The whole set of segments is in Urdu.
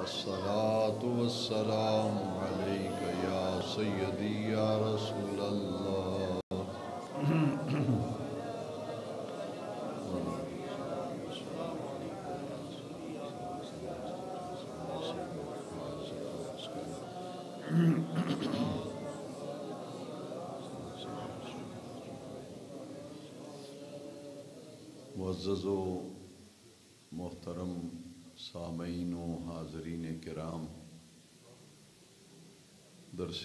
الصلاة والسلام عليك يا سيدي يا رسول الله. معزز و محترم سامعین و حاضرین کرام، درس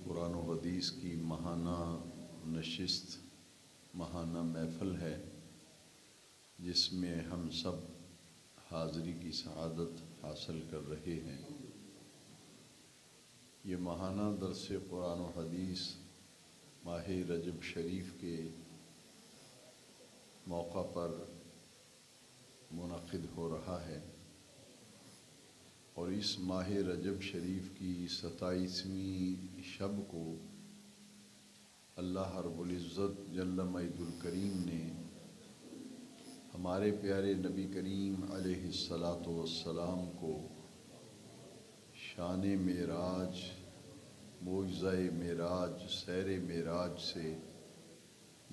قرآن و حدیث کی ماہانہ نشست، ماہانہ محفل ہے جس میں ہم سب حاضری کی سعادت حاصل کر رہے ہیں۔ یہ ماہانہ درس قرآن و حدیث ماہ رجب شریف کے موقع پر منعقد ہو رہا ہے، اور اس ماہ رجب شریف کی 27ویں شب کو اللہ رب العزت جل مجد الکریم نے ہمارے پیارے نبی کریم علیہ الصلاۃ والسلام کو شان معراج، معجزہ معراج، سیر معراج سے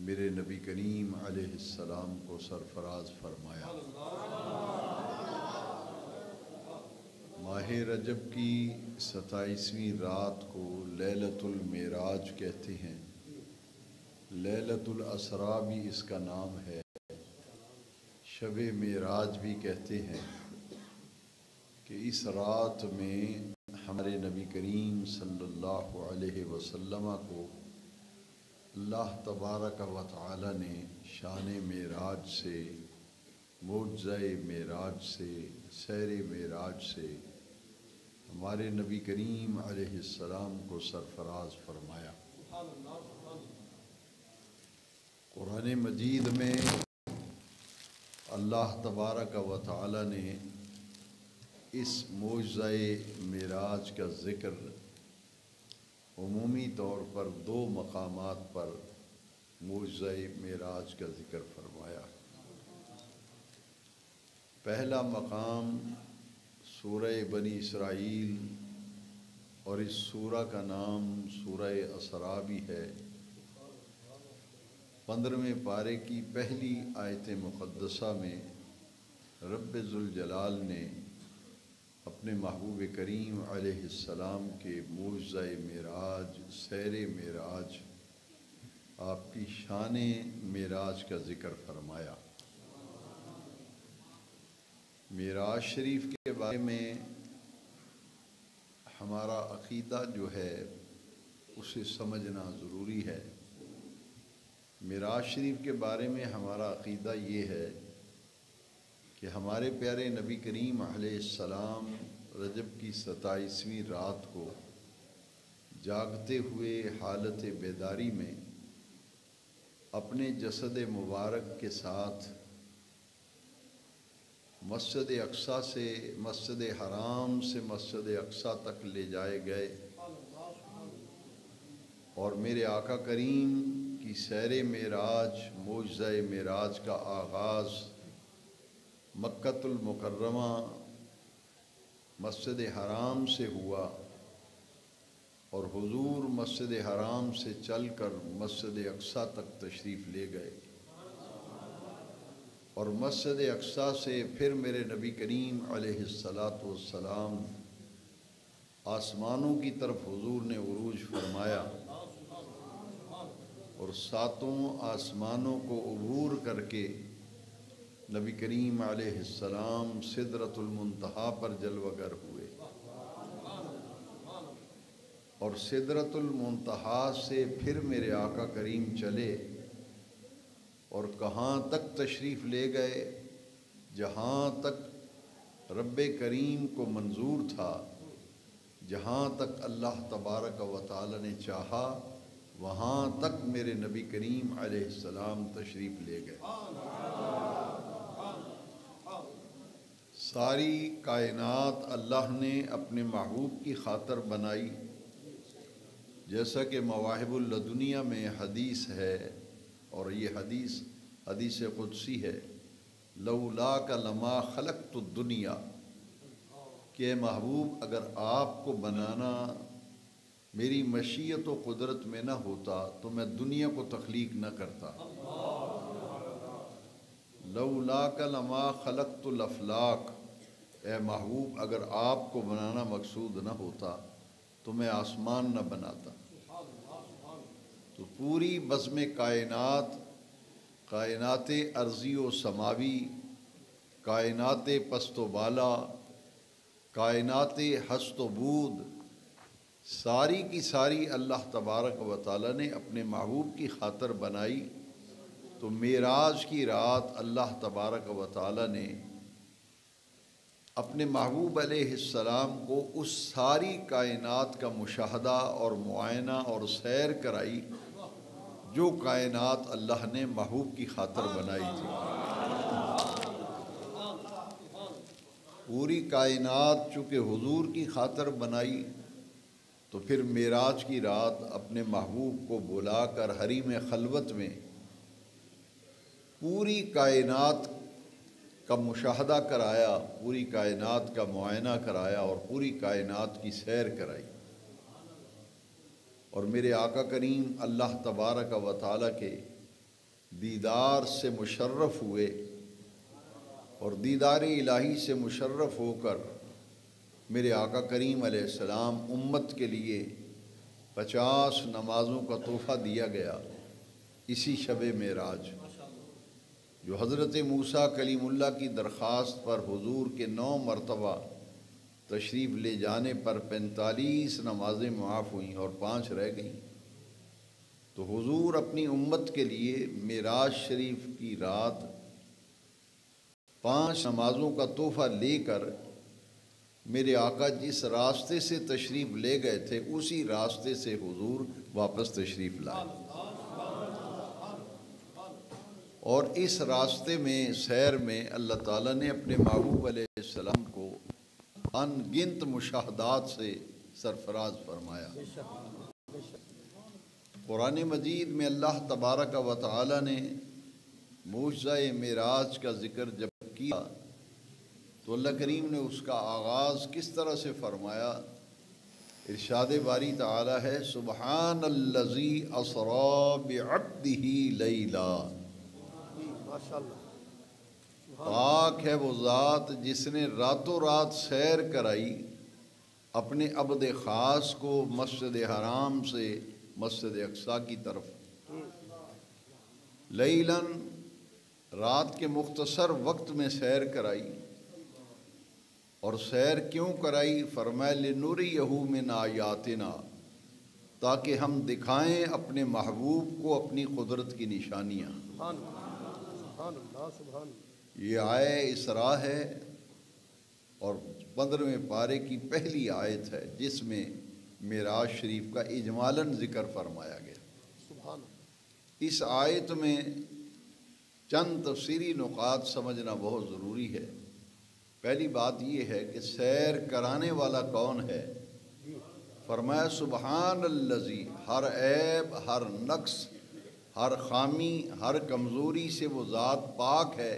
میرے نبی کریم علیہ السلام کو سرفراز فرمایا۔ ماہ رجب کی 27ویں رات کو لیلۃ المعراج کہتے ہیں، لیلۃ الاسراء بھی اس کا نام ہے، شب معراج بھی کہتے ہیں، کہ اس رات میں ہمارے نبی کریم صلی اللہ علیہ وسلم کو اللہ تبارک و تعالی نے شان معراج سے، معجزہ معراج سے، سیر معراج سے ہمارے نبی کریم علیہ السلام کو سرفراز فرمایا۔ قرآن مجید میں اللہ تبارک و تعالی نے اس معجزہ معراج کا ذکر عمومی طور پر 2 مقامات پر معجزہ معراج کا ذکر فرمایا۔ پہلا مقام سورہ بنی اسرائیل، اور اس سورہ کا نام سورہ اسراء بھی ہے۔ 15ویں پارے کی پہلی آیت مقدسہ میں رب ذوالجلال نے اپنے محبوب کریم علیہ السلام کے معجزہ معراج، سیر معراج، آپ کی شان معراج کا ذکر فرمایا۔ معراج شریف کے بارے میں ہمارا عقیدہ جو ہے اسے سمجھنا ضروری ہے۔ معراج شریف کے بارے میں ہمارا عقیدہ یہ ہے کہ ہمارے پیارے نبی کریم علیہ السلام رجب کی 27ویں رات کو جاگتے ہوئے حالت بیداری میں اپنے جسد مبارک کے ساتھ مسجد اقصیٰ سے، مسجد حرام سے مسجد اقصیٰ تک لے جائے گئے، اور میرے آقا کریم کی سیر معراج، معجزہ معراج کا آغاز مکۃ المکرمہ مسجد حرام سے ہوا، اور حضور مسجد حرام سے چل کر مسجد اقصیٰ تک تشریف لے گئے، اور مسجد اقصیٰ سے پھر میرے نبی کریم علیہ السلام آسمانوں کی طرف حضور نے عروج فرمایا، اور 7 آسمانوں کو عبور کر کے نبی کریم علیہ السلام سدرۃ المنتہا پر جلوہ گر ہوئے، اور سدرۃ المنتہا سے پھر میرے آقا کریم چلے اور کہاں تک تشریف لے گئے؟ جہاں تک رب کریم کو منظور تھا، جہاں تک اللہ تبارک و تعالی نے چاہا، وہاں تک میرے نبی کریم علیہ السلام تشریف لے گئے۔ ساری کائنات اللہ نے اپنے محبوب کی خاطر بنائی، جیسا کہ مواہب اللدنیہ میں حدیث ہے، اور یہ حدیث قدسی ہے، لولاک لما خلقت الدنیا، کہ محبوب اگر آپ کو بنانا میری مشیت و قدرت میں نہ ہوتا تو میں دنیا کو تخلیق نہ کرتا. لولاک لما خلقت الافلاک، اے محبوب اگر آپ کو بنانا مقصود نہ ہوتا تو میں آسمان نہ بناتا. تو پوری بزم کائنات، کائنات ارضی و سماوی، کائنات پست و بالا، کائنات ہست و بود، ساری کی ساری اللہ تبارک و تعالی نے اپنے محبوب کی خاطر بنائی. تو معراج کی رات اللہ تبارک و تعالی نے اپنے محبوب علیہ السلام کو اس ساری کائنات کا مشاہدہ اور معائنہ اور سیر کرائی جو کائنات اللہ نے محبوب کی خاطر بنائی تھی. پوری کائنات چونکہ حضور کی خاطر بنائی تو پھر معراج کی رات اپنے محبوب کو بلا کر حریم خلوت میں پوری کائنات کا مشاہدہ کرایا، پوری کائنات کا معائنہ کرایا اور پوری کائنات کی سیر کرائی. اور میرے آقا کریم اللہ تبارک و تعالی کے دیدار سے مشرف ہوئے اور دیدار الہی سے مشرف ہو کر میرے آقا کریم علیہ السلام امت کے لیے 50 نمازوں کا تحفہ دیا گیا اسی شب معراج، جو حضرت موسیٰ کلیم اللہ کی درخواست پر حضور کے 9 مرتبہ تشریف لے جانے پر 45 نمازیں معاف ہوئیں اور 5 رہ گئیں. تو حضور اپنی امت کے لیے معراج شریف کی رات 5 نمازوں کا تحفہ لے کر میرے آقا جس راستے سے تشریف لے گئے تھے اسی راستے سے حضور واپس تشریف لائے. اور اس راستے میں سیر میں اللہ تعالیٰ نے اپنے محبوب علیہ السلام کو ان گنت مشاہدات سے سرفراز فرمایا. قرآن مجید میں اللہ تبارک و تعالی نے معجزہ معراج کا ذکر جب کیا تو اللہ کریم نے اس کا آغاز کس طرح سے فرمایا؟ ارشاد باری تعالی ہے سبحان الذی اسری بعبدہ لیلا، پاک ہے وہ ذات جس نے راتوں رات سیر کرائی اپنے عبد خاص کو مسجد حرام سے مسجد اقصیٰ کی طرف. لیلاً، رات کے مختصر وقت میں سیر کرائی. اور سیر کیوں کرائی؟ فرمایا لنریہ من آیاتنا، تاکہ ہم دکھائیں اپنے محبوب کو اپنی قدرت کی نشانیاں. یہ آیہ اسراء ہے اور 15ویں پارے کی پہلی آیت ہے جس میں معراج شریف کا اجمالاً ذکر فرمایا گیا. اس آیت میں چند تفسیری نکات سمجھنا بہت ضروری ہے. پہلی بات یہ ہے کہ سیر کرانے والا کون ہے؟ فرمایا سبحان الذی، ہر عیب، ہر نقص، ہر خامی، ہر کمزوری سے وہ ذات پاک ہے.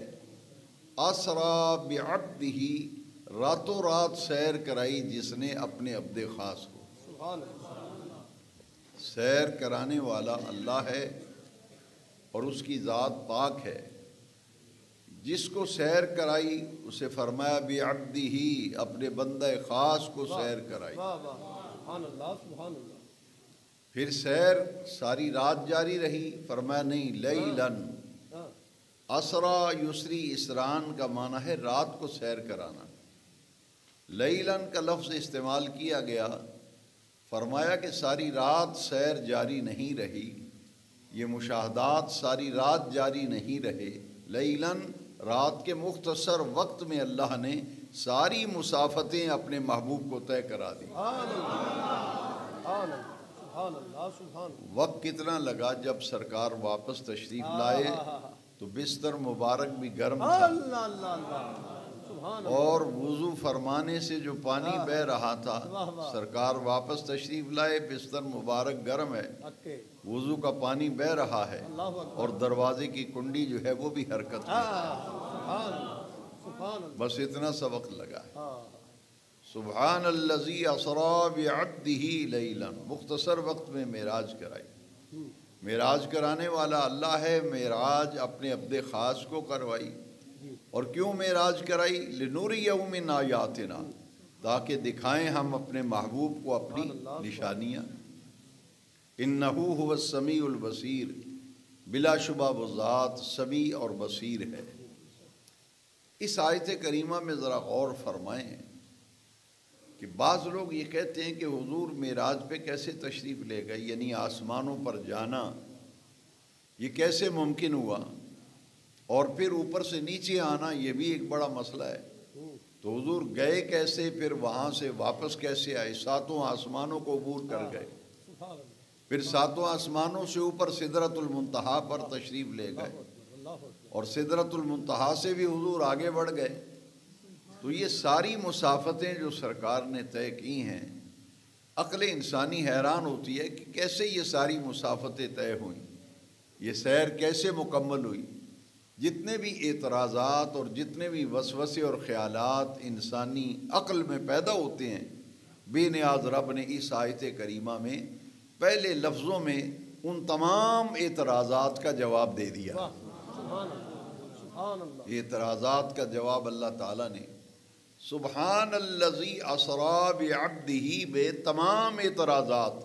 اسری بعبدہ، راتوں رات سیر کرائی جس نے اپنے عبد خاص کو. سیر کرانے والا اللہ ہے اور اس کی ذات پاک ہے. جس کو سیر کرائی اسے فرمایا بعبدہ، اپنے بندہ خاص کو سیر کرائی. پھر سیر ساری رات جاری رہی، فرمایا نہیں لیلاً. اسرا یسری، اسران کا معنی ہے رات کو سیر کرانا. لیلاً کا لفظ استعمال کیا گیا، فرمایا کہ ساری رات سیر جاری نہیں رہی، یہ مشاہدات ساری رات جاری نہیں رہے. لیلاً، رات کے مختصر وقت میں اللہ نے ساری مسافتیں اپنے محبوب کو طے کرا دی. وقت کتنا لگا؟ جب سرکار واپس تشریف لائے تو بستر مبارک بھی گرم تھا اور وضو فرمانے سے جو پانی بہہ رہا تھا، سرکار واپس تشریف لائے، بستر مبارک گرم ہے، وضو کا پانی بہہ رہا ہے اور دروازے کی کنڈی جو ہے وہ بھی حرکت میں. بس اتنا سا وقت لگا ہے. سبحان الذی اسری بعبدہ لیلا، مختصر وقت میں معراج کرائی۔ معراج کرانے والا اللہ ہے، معراج اپنے عبد خاص کو کروائی۔ اور کیوں معراج کرائی؟ لنوریہ من آیاتنا، تاکہ دکھائیں ہم اپنے محبوب کو اپنی نشانیاں۔ انہ هو السمیع البصیر، بلا شبہ وہ ذات سمیع اور بصیر ہے۔ اس آیت کریمہ میں ذرا غور فرمائیں کہ بعض لوگ یہ کہتے ہیں کہ حضور معراج پہ کیسے تشریف لے گئے، یعنی آسمانوں پر جانا یہ کیسے ممکن ہوا، اور پھر اوپر سے نیچے آنا یہ بھی ایک بڑا مسئلہ ہے۔ تو حضور گئے کیسے، پھر وہاں سے واپس کیسے آئے؟ ساتوں آسمانوں کو عبور کر گئے، پھر ساتوں آسمانوں سے اوپر سدرۃ المنتہا پر تشریف لے گئے، اور سدرۃ المنتہا سے بھی حضور آگے بڑھ گئے۔ تو یہ ساری مسافتیں جو سرکار نے طے کی ہیں، عقل انسانی حیران ہوتی ہے کہ کیسے یہ ساری مسافتیں طے ہوئیں، یہ سیر کیسے مکمل ہوئی۔ جتنے بھی اعتراضات اور جتنے بھی وسوسے اور خیالات انسانی عقل میں پیدا ہوتے ہیں، بے نیاز رب نے اس آیت کریمہ میں پہلے لفظوں میں ان تمام اعتراضات کا جواب دے دیا۔ اعتراضات کا جواب اللہ تعالیٰ نے سبحان الذی اسری بعبدہ بے تمام اعتراضات،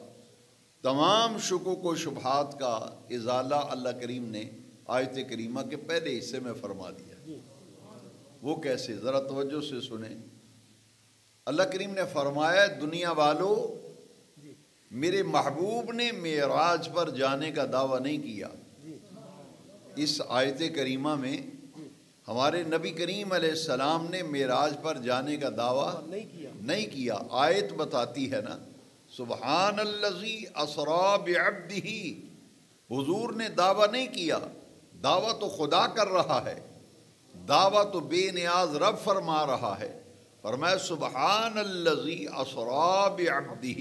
تمام شکوک و شبہات کا ازالہ اللہ کریم نے آیت کریمہ کے پہلے حصے میں فرما دیا۔ وہ کیسے؟ ذرا توجہ سے سنیں۔ اللہ کریم نے فرمایا دنیا والو، میرے محبوب نے معراج پر جانے کا دعویٰ نہیں کیا۔ اس آیت کریمہ میں ہمارے نبی کریم علیہ السلام نے معراج پر جانے کا دعویٰ نہیں کیا۔ آیت بتاتی ہے نا، سبحان الذی اسری بعبدہ، حضور نے دعویٰ نہیں کیا، دعویٰ تو خدا کر رہا ہے، دعویٰ تو بے نیاز رب فرما رہا ہے۔ فرمایا سبحان الذی اسری بعبدہ،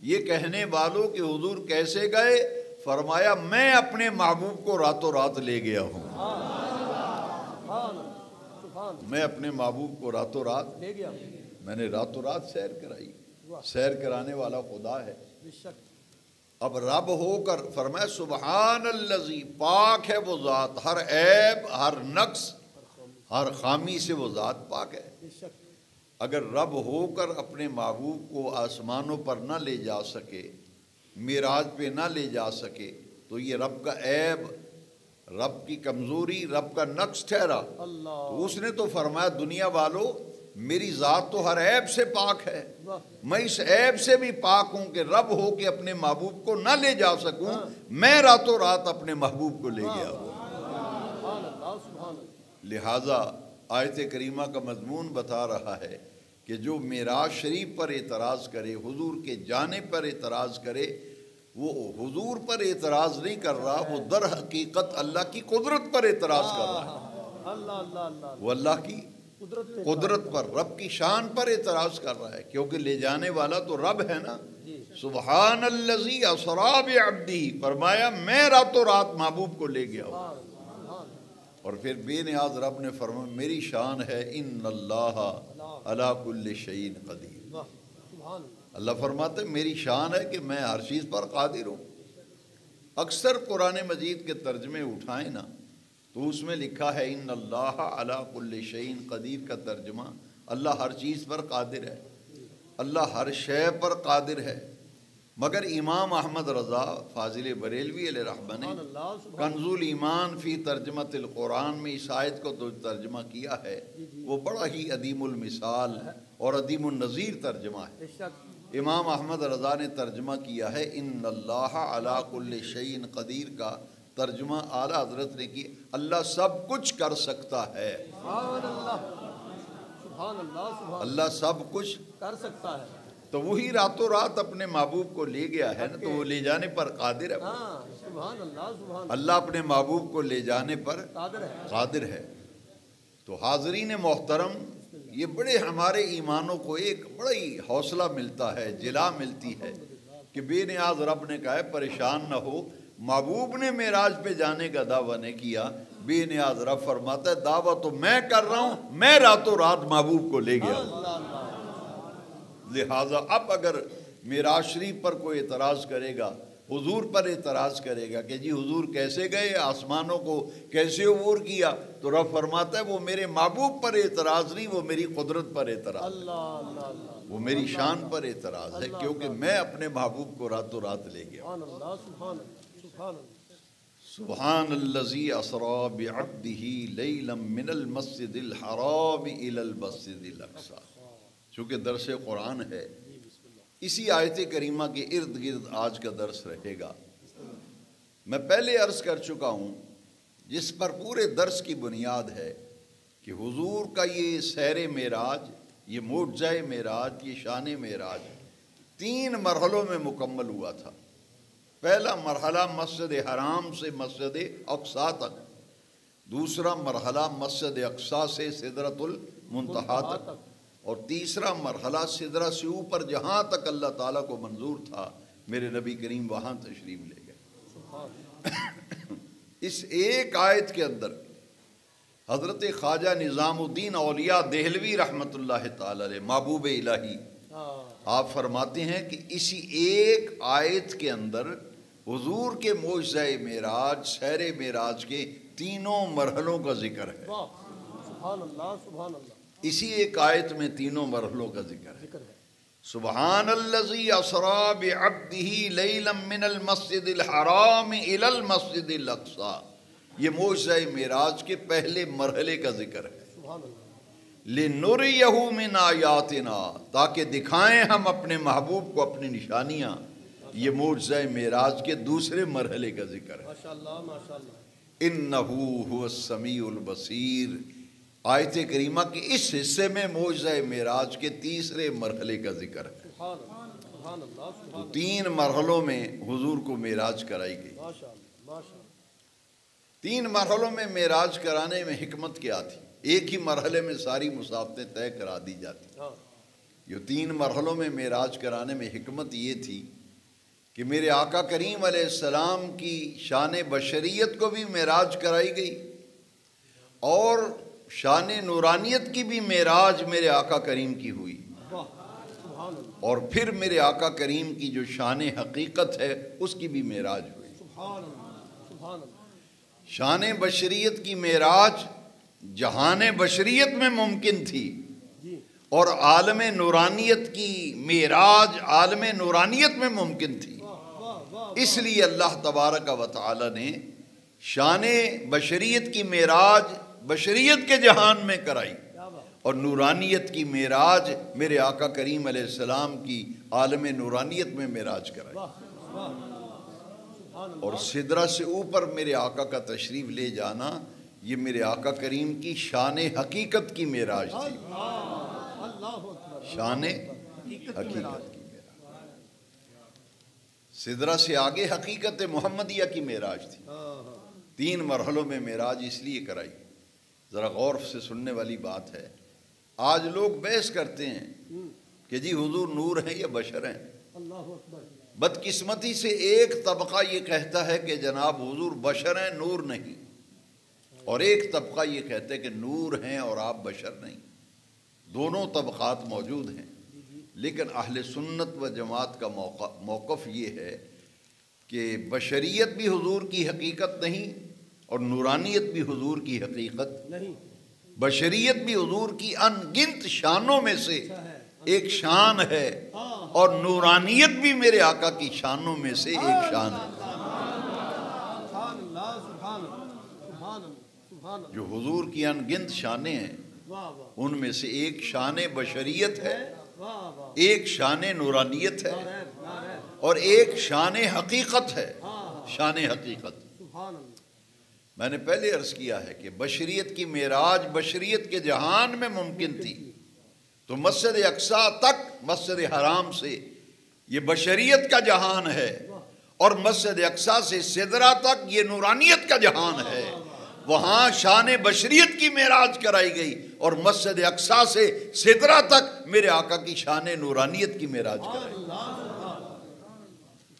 یہ کہنے والوں کہ حضور کیسے گئے؟ فرمایا میں اپنے محبوب کو راتوں رات لے گیا ہوں، میں اپنے محبوب کو راتوں رات لے گیا، میں نے راتوں رات سیر کرائی۔ سیر کرانے والا خدا ہے۔ اب رب ہو کر فرمایا سبحان الذی، پاک ہے وہ ذات، ہر عیب، ہر نقص، ہر خامی سے وہ ذات پاک ہے۔ اگر رب ہو کر اپنے محبوب کو آسمانوں پر نہ لے جا سکے، معراج پہ نہ لے جا سکے، تو یہ رب کا عیب، رب کی کمزوری، رب کا نقص ٹھہرا۔ تو اس نے تو فرمایا دنیا والو، میری ذات تو ہر عیب سے پاک ہے، میں اس عیب سے بھی پاک ہوں کہ رب ہو کے اپنے محبوب کو نہ لے جا سکوں، میں راتوں رات اپنے محبوب کو لے گیا ہوں۔ لہٰذا آیت کریمہ کا مضمون بتا رہا ہے کہ جو معراج شریف پر اعتراض کرے، حضور کے جانے پر اعتراض کرے، وہ حضور پر اعتراض نہیں کر رہا، وہ در حقیقت اللہ کی قدرت پر اعتراض کر رہا ہے۔ وہ اللہ کی قدرت پر، رب کی شان پر اعتراض کر رہا ہے، کیونکہ لے جانے والا تو رب ہے نا۔ سبحان الذی اسری بعبدہ، فرمایا میں راتوں رات محبوب کو لے گیا ہوں۔ اور پھر بے نیاز رب نے فرمایا میری شان ہے ان اللہ علی کل شیء قدیر۔ اللہ فرماتے ہیں میری شان ہے کہ میں ہر چیز پر قادر ہوں۔ اکثر قرآن مجید کے ترجمے اٹھائیں نا تو اس میں لکھا ہے ان اللہ علی کل شیء قدیر کا ترجمہ اللہ ہر چیز پر قادر ہے، اللہ ہر شے پر قادر ہے۔ مگر امام احمد رضا فاضل بریلوی علیہ رحمہ نے کنز الایمان فی ترجمۃ القرآن میں اس آیت کو جو ترجمہ کیا ہے وہ بڑا ہی عدیم المثال اور عدیم النظیر ترجمہ ہے۔ امام احمد رضا نے ترجمہ کیا ہے ان اللہ علی کل شیء قدیر کا ترجمہ اعلیٰ حضرت نے کی، اللہ سب کچھ کر سکتا ہے۔ اللہ سب کچھ کر سکتا ہے، تو وہی راتوں رات اپنے محبوب کو لے گیا ہے نا، تو وہ لے جانے پر قادر ہے۔ اللہ اپنے محبوب کو لے جانے پر قادر ہے۔ تو حاضرین محترم، یہ بڑے ہمارے ایمانوں کو ایک بڑا ہی حوصلہ ملتا ہے، جلا ملتی ہے کہ بے نیاز رب نے کہا ہے پریشان نہ ہو، محبوب نے معراج پہ جانے کا دعویٰ نہیں کیا، بے نیاز رب فرماتا ہے دعویٰ تو میں کر رہا ہوں، میں راتوں رات محبوب کو لے گیا ہوں۔ لہٰذا اب اگر معراج شریف پر کوئی اعتراض کرے گا، حضور پر اعتراض کرے گا کہ جی حضور کیسے گئے، آسمانوں کو کیسے عبور کیا، تو رب فرماتا ہے وہ میرے محبوب پر اعتراض نہیں، وہ میری قدرت پر اعتراض ہے، وہ میری شان پر اعتراض ہے، کیونکہ میں اپنے محبوب کو راتوں رات لے گیا۔ سبحان الذی اسریٰ بعبدہ لیلا من المسجد الحرام الی المسجد الاقصی۔ چونکہ درس قرآن ہے، اسی آیت کریمہ کے ارد گرد آج کا درس رہے گا۔ میں پہلے عرض کر چکا ہوں، جس پر پورے درس کی بنیاد ہے کہ حضور کا یہ سیر معراج، یہ معجزہ معراج، یہ شان معراج 3 مرحلوں میں مکمل ہوا تھا۔ پہلا مرحلہ مسجد حرام سے مسجد اقصیٰ تک، دوسرا مرحلہ مسجد اقصیٰ سے سدرۃ المنتہا تک، اور تیسرا مرحلہ سدرہ سے اوپر جہاں تک اللہ تعالیٰ کو منظور تھا میرے نبی کریم وہاں تشریف لے گئے۔ اس ایک آیت کے اندر حضرت خواجہ نظام الدین اولیاء دہلوی رحمۃ اللہ تعالی علیہ محبوب الہی آپ فرماتے ہیں کہ اسی ایک آیت کے اندر حضور کے معجزہ معراج، سیر معراج کے 3 مرحلوں کا ذکر ہے۔ سبحان اللہ، سبحان اللہ۔ اسی ایک آیت میں 3 مرحلوں کا ذکر ہے۔ سبحان الذی اسریٰ بعبدہ لیلا من المسجد الحرام الی المسجد الاقصی، یہ معجزہ معراج کے پہلے مرحلے کا ذکر ہے۔ سبحان اللہ۔ لِنُرِيَهُ مِنْ آیَاتِنَا، تاکہ دکھائیں ہم اپنے محبوب کو اپنی نشانیاں۔ یہ معجزہ معراج کے دوسرے مرحلے کا ذکر ہے۔ ماشاءاللہ، ماشاءاللہ۔ إِنَّهُ هُوَ السَّمِيعُ الْبَصِيرُ، آیت کریمہ کے اس حصے میں معجزہ معراج کے تیسرے مرحلے کا ذکر ہے۔ سبحان اللہ، سبحان اللہ، تو سبحان 3 مرحلوں میں حضور کو معراج کرائی گئی۔ اللہ۔ ماشاءاللہ، ماشاءاللہ۔ 3 مرحلوں میں معراج کرانے میں حکمت کیا تھی؟ ایک ہی مرحلے میں ساری مسافتیں طے کرا دی جاتی۔ ہاں، یہ 3 مرحلوں میں معراج کرانے میں حکمت یہ تھی کہ میرے آقا کریم علیہ السلام کی شان بشریت کو بھی معراج کرائی گئی، اور شان نورانیت کی بھی معراج میرے آقا کریم کی ہوئی، واہ، سبحان اللہ، اور پھر میرے آقا کریم کی جو شان حقیقت ہے اس کی بھی معراج ہوئی۔ سبحان اللہ، سبحان اللہ۔ شان بشریت کی معراج جہان بشریت میں ممکن تھی، جی، اور عالم نورانیت کی معراج عالم نورانیت میں ممکن تھی۔ واہ، واہ، واہ۔ اس لیے اللہ تبارک و تعالی نے شان بشریت کی معراج بشریت کے جہان میں کرائی، کیا بات، اور نورانیت کی معراج میرے آقا کریم علیہ السلام کی عالم نورانیت میں معراج کرائی، واہ، واہ، سبحان اللہ۔ اور سدرہ سے اوپر میرے آقا کا تشریف لے جانا یہ میرے آقا کریم کی شان حقیقت کی معراج تھی، اللہ اکبر، شان حقیقت کی معراج۔ سدرہ سے آگے حقیقت محمدیہ کی معراج تھی۔ ہاں، ہاں، 3 مرحلوں میں معراج اس لیے کرائی۔ ذرا غور سے سننے والی بات ہے، آج لوگ بحث کرتے ہیں کہ جی حضور نور ہیں یا بشر ہیں۔ اللہ اکبر، بدقسمتی سے ایک طبقہ یہ کہتا ہے کہ جناب حضور بشر ہیں، نور نہیں، اور ایک طبقہ یہ کہتا ہے کہ نور ہیں اور آپ بشر نہیں۔ دونوں طبقات موجود ہیں، لیکن اہل سنت و جماعت کا موقف یہ ہے کہ بشریت بھی حضور کی حقیقت نہیں، اور نورانیت بھی حضور کی حقیقت نہیں، بشریت بھی حضور کی ان گنت شانوں میں سے ایک شان ہے، اور نورانیت بھی میرے آقا کی شانوں میں سے ایک شان ہے۔ سبحان اللہ، سبحان اللہ، سبحان اللہ، سبحان اللہ، جو حضور کی ان گنت شانیں ہیں واہ، واہ، ان میں سے ایک شان بشریت ہے، واہ، واہ، ایک شان نورانیت ہے، نارین، نارین، اور ایک شان حقیقت ہے، شان حقیقت۔ سبحان اللہ، میں نے پہلے عرض کیا ہے کہ بشریت کی معراج بشریت کے جہان میں ممکن تھی، تو مسجد اقصیٰ تک مسجد حرام سے یہ بشریت کا جہان ہے، اور مسجد اقصیٰ سے سدرہ تک یہ نورانیت کا جہان ہے۔ وہاں شان بشریت کی معراج کرائی گئی، اور مسجد اقصیٰ سے سدرہ تک میرے آقا کی شان نورانیت کی معراج کرائی گئی،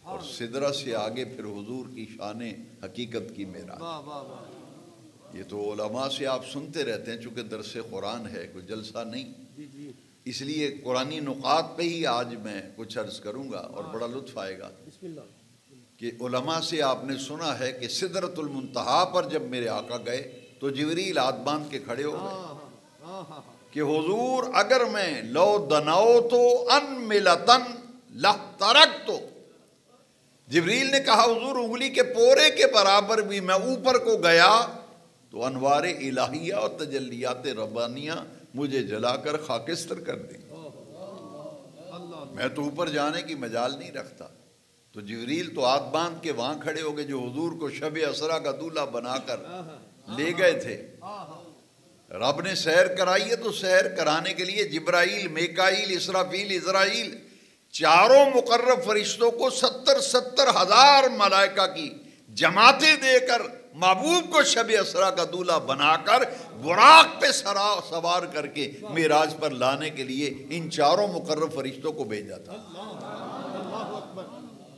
اور سدرہ سے آگے پھر حضور کی شان حقیقت کی معراج۔ واہ، واہ، واہ، یہ تو علماء سے آپ سنتے رہتے ہیں، چونکہ درس قرآن ہے، کوئی جلسہ نہیں، جی، جی، اس لیے قرآنی نقاط پہ ہی آج میں کچھ عرض کروں گا اور بڑا لطف آئے گا بسم اللہ. کہ علماء سے آپ نے سنا ہے کہ سدرۃ المنتہا پر جب میرے آقا گئے تو جبریل ہاتھ باندھ کے کھڑے ہو گئے کہ حضور اگر میں لو دنوتو ان ملتن لترکت، جبریل نے کہا حضور انگلی کے پورے کے برابر بھی میں اوپر کو گیا تو انوار الہیہ اور تجلیات ربانیہ مجھے جلا کر خاکستر کر دیں، میں تو اوپر جانے کی مجال نہیں رکھتا. تو جبریل تو ہاتھ باندھ کے وہاں کھڑے ہو گئے جو حضور کو شب اسرا کا دولہا بنا کر لے گئے تھے. رب نے سیر کرائی ہے تو سیر کرانے کے لیے جبرائیل، میکائیل، اسرافیل، عزرائیل چاروں مقرب فرشتوں کو 70,000 ملائکہ کی جماعتیں دے کر محبوب کو شب اسرا کا دولہا بنا کر براق پہ سوار کر کے معراج پر لانے کے لیے ان چاروں مقرب فرشتوں کو بھیجا تھا.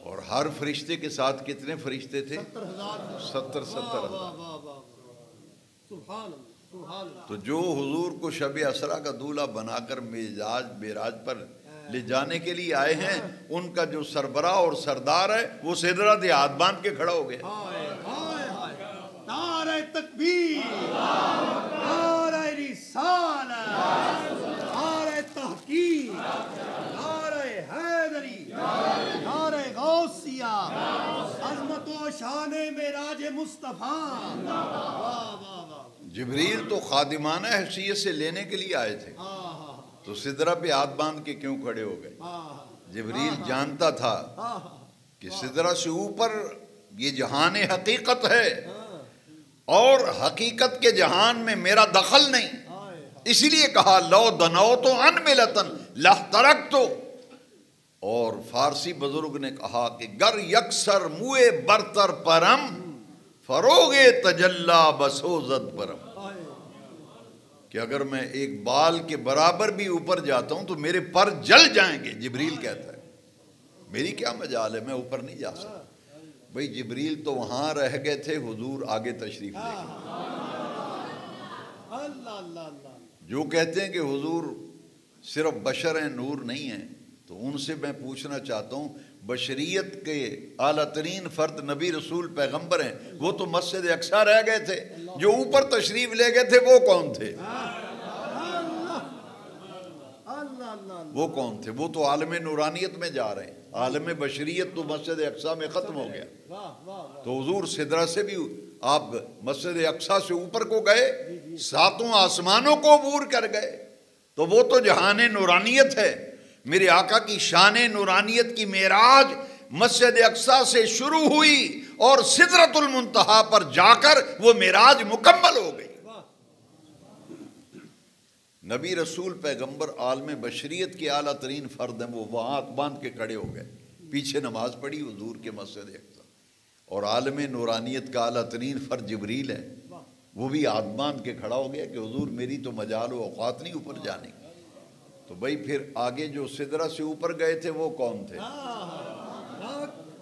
اور ہر فرشتے کے ساتھ کتنے فرشتے تھے؟ 70,000. تو جو حضور کو شب اسرا کا دولہا بنا کر معراج پر لے جانے کے لیے آئے ہیں، ان کا جو سربراہ اور سردار ہے وہ سدرہ دے ہاتھ باندھ کے کھڑا ہو گیا. نعرہ تکبیر، نعرہ رسالت، نعرہ تحقیق، نعرہ حیدری، نعرہ غوثیہ، عظمت و شان معراج مصطفیٰ. جبریل تو خادمانہ حیثیت سے لینے کے لیے آئے تھے تو سدرہ پہ ہاتھ باندھ کے کیوں کھڑے ہو گئے؟ جبریل جانتا تھا کہ سدرہ سے اوپر یہ جہان حقیقت ہے اور حقیقت کے جہان میں میرا دخل نہیں، اسی لیے کہا لو دنوتو ان ملتن لترکتو. اور فارسی بزرگ نے کہا کہ گر یکسر موئے برتر پرم فروغ تجلا بسوزد پرم، کہ اگر میں ایک بال کے برابر بھی اوپر جاتا ہوں تو میرے پر جل جائیں گے. جبریل کہتا ہے میری کیا مجال ہے، میں اوپر نہیں جا سکتا. بھئی جبریل تو وہاں رہ گئے تھے، حضور آگے تشریف لے گئے. جو کہتے ہیں کہ حضور صرف بشر ہیں، نور نہیں ہیں، تو ان سے میں پوچھنا چاہتا ہوں بشریت کے اعلیٰ ترین فرد نبی رسول پیغمبر ہیں، وہ تو مسجد اقصی رہ گئے تھے، جو اوپر تشریف لے گئے تھے وہ کون تھے؟ وہ کون تھے؟ وہ تو عالم نورانیت میں جا رہے ہیں، عالم بشریت تو مسجد اقصی میں ختم ہو گیا. تو حضور سدرہ سے بھی آپ مسجد اقصی سے اوپر کو گئے، 7 آسمانوں کو عبور کر گئے، تو وہ تو جہان نورانیت ہے. میرے آقا کی شان نورانیت کی معراج مسجد اقصی سے شروع ہوئی اور سدرۃ المنتہا پر جا کر وہ معراج مکمل ہو گئی. نبی رسول پیغمبر عالم بشریت کے اعلیٰ ترین فرد ہیں، وہ وہاں ہاتھ باندھ کے کھڑے ہو گئے، پیچھے نماز پڑھی حضور کے مسجد اقصی. اور عالم نورانیت کا اعلیٰ ترین فرد جبریل ہے، وہ بھی ہاتھ باندھ کے کھڑا ہو گیا کہ حضور میری تو مجال و اوقات نہیں اوپر جانے. تو بھائی پھر آگے جو سدرہ سے اوپر گئے تھے وہ کون تھے؟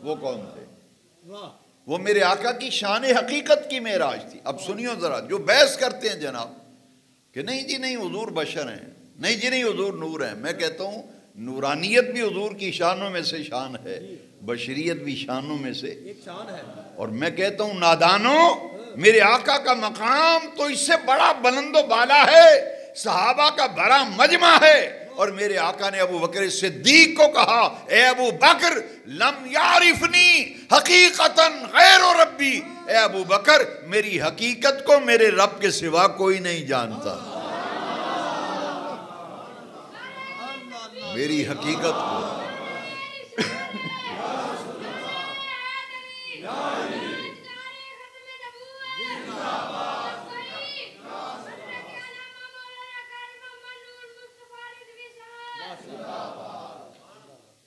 وہ کون تھے؟ وہ میرے آقا کی شان حقیقت کی معراج تھی. اب سنیو ذرا، جو بحث کرتے ہیں جناب کہ نہیں جی نہیں حضور بشر ہیں، نہیں جی نہیں حضور نور ہیں، میں کہتا ہوں نورانیت بھی حضور کی شانوں میں سے شان ہے، بشریت بھی شانوں میں سے ایک شان ہے. اور میں کہتا ہوں نادانوں، میرے آقا کا مقام تو اس سے بڑا بلند و بالا ہے، صحابہ کا بڑا مجمع ہے. اور میرے آقا نے ابو بکر صدیق کو کہا اے ابو بکر لم یعرفنی حقیقتاً غیر ربی، اے ابو بکر میری حقیقت کو میرے رب کے سوا کوئی نہیں جانتا. میری حقیقت کو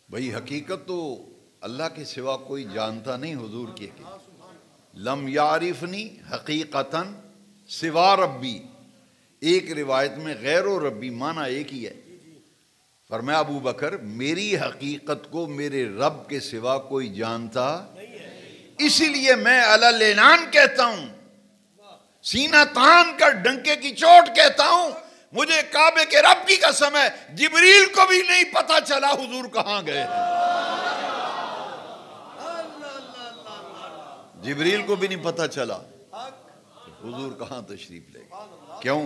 بھئی حقیقت تو اللہ کے سوا کوئی جانتا نہیں حضور کی حقیقت. لم یعرفنی حقیقتاً سوا ربی، ایک روایت میں غیر و ربی معنی ایک ہی ہے. فرمایا ابو بکر میری حقیقت کو میرے رب کے سوا کوئی جانتا، اسی لیے میں علی اعلان کہتا ہوں، سینہ تان کر ڈنکے کی چوٹ کہتا ہوں، مجھے کعبے کے رب کی قسم ہے جبریل کو بھی نہیں پتا چلا حضور کہاں گئے ہیں، جبریل کو بھی نہیں پتا چلا حضور کہاں تشریف لے گئے۔ کیوں؟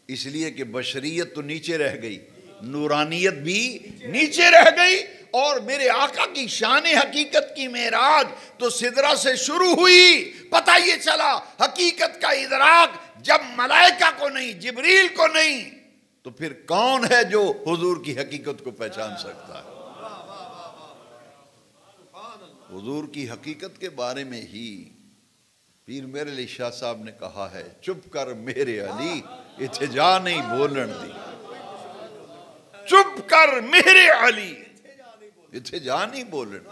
اس لیے کہ بشریت تو نیچے رہ گئی، نورانیت بھی نیچے رہ گئی، اور میرے آقا کی شان حقیقت کی معراج تو سدرہ سے شروع ہوئی۔ پتہ یہ چلا حقیقت کا ادراک جب ملائکہ کو نہیں، جبریل کو نہیں، تو پھر کون ہے جو حضور کی حقیقت کو پہچان سکتا ہے؟ حضور کی حقیقت کے بارے میں ہی پیر میرے علی شاہ صاحب نے کہا ہے، چپ کر میرے علی اتھے جا نہیں بولن دی، چپ کر میرے علی اتھے جا نہیں بولن۔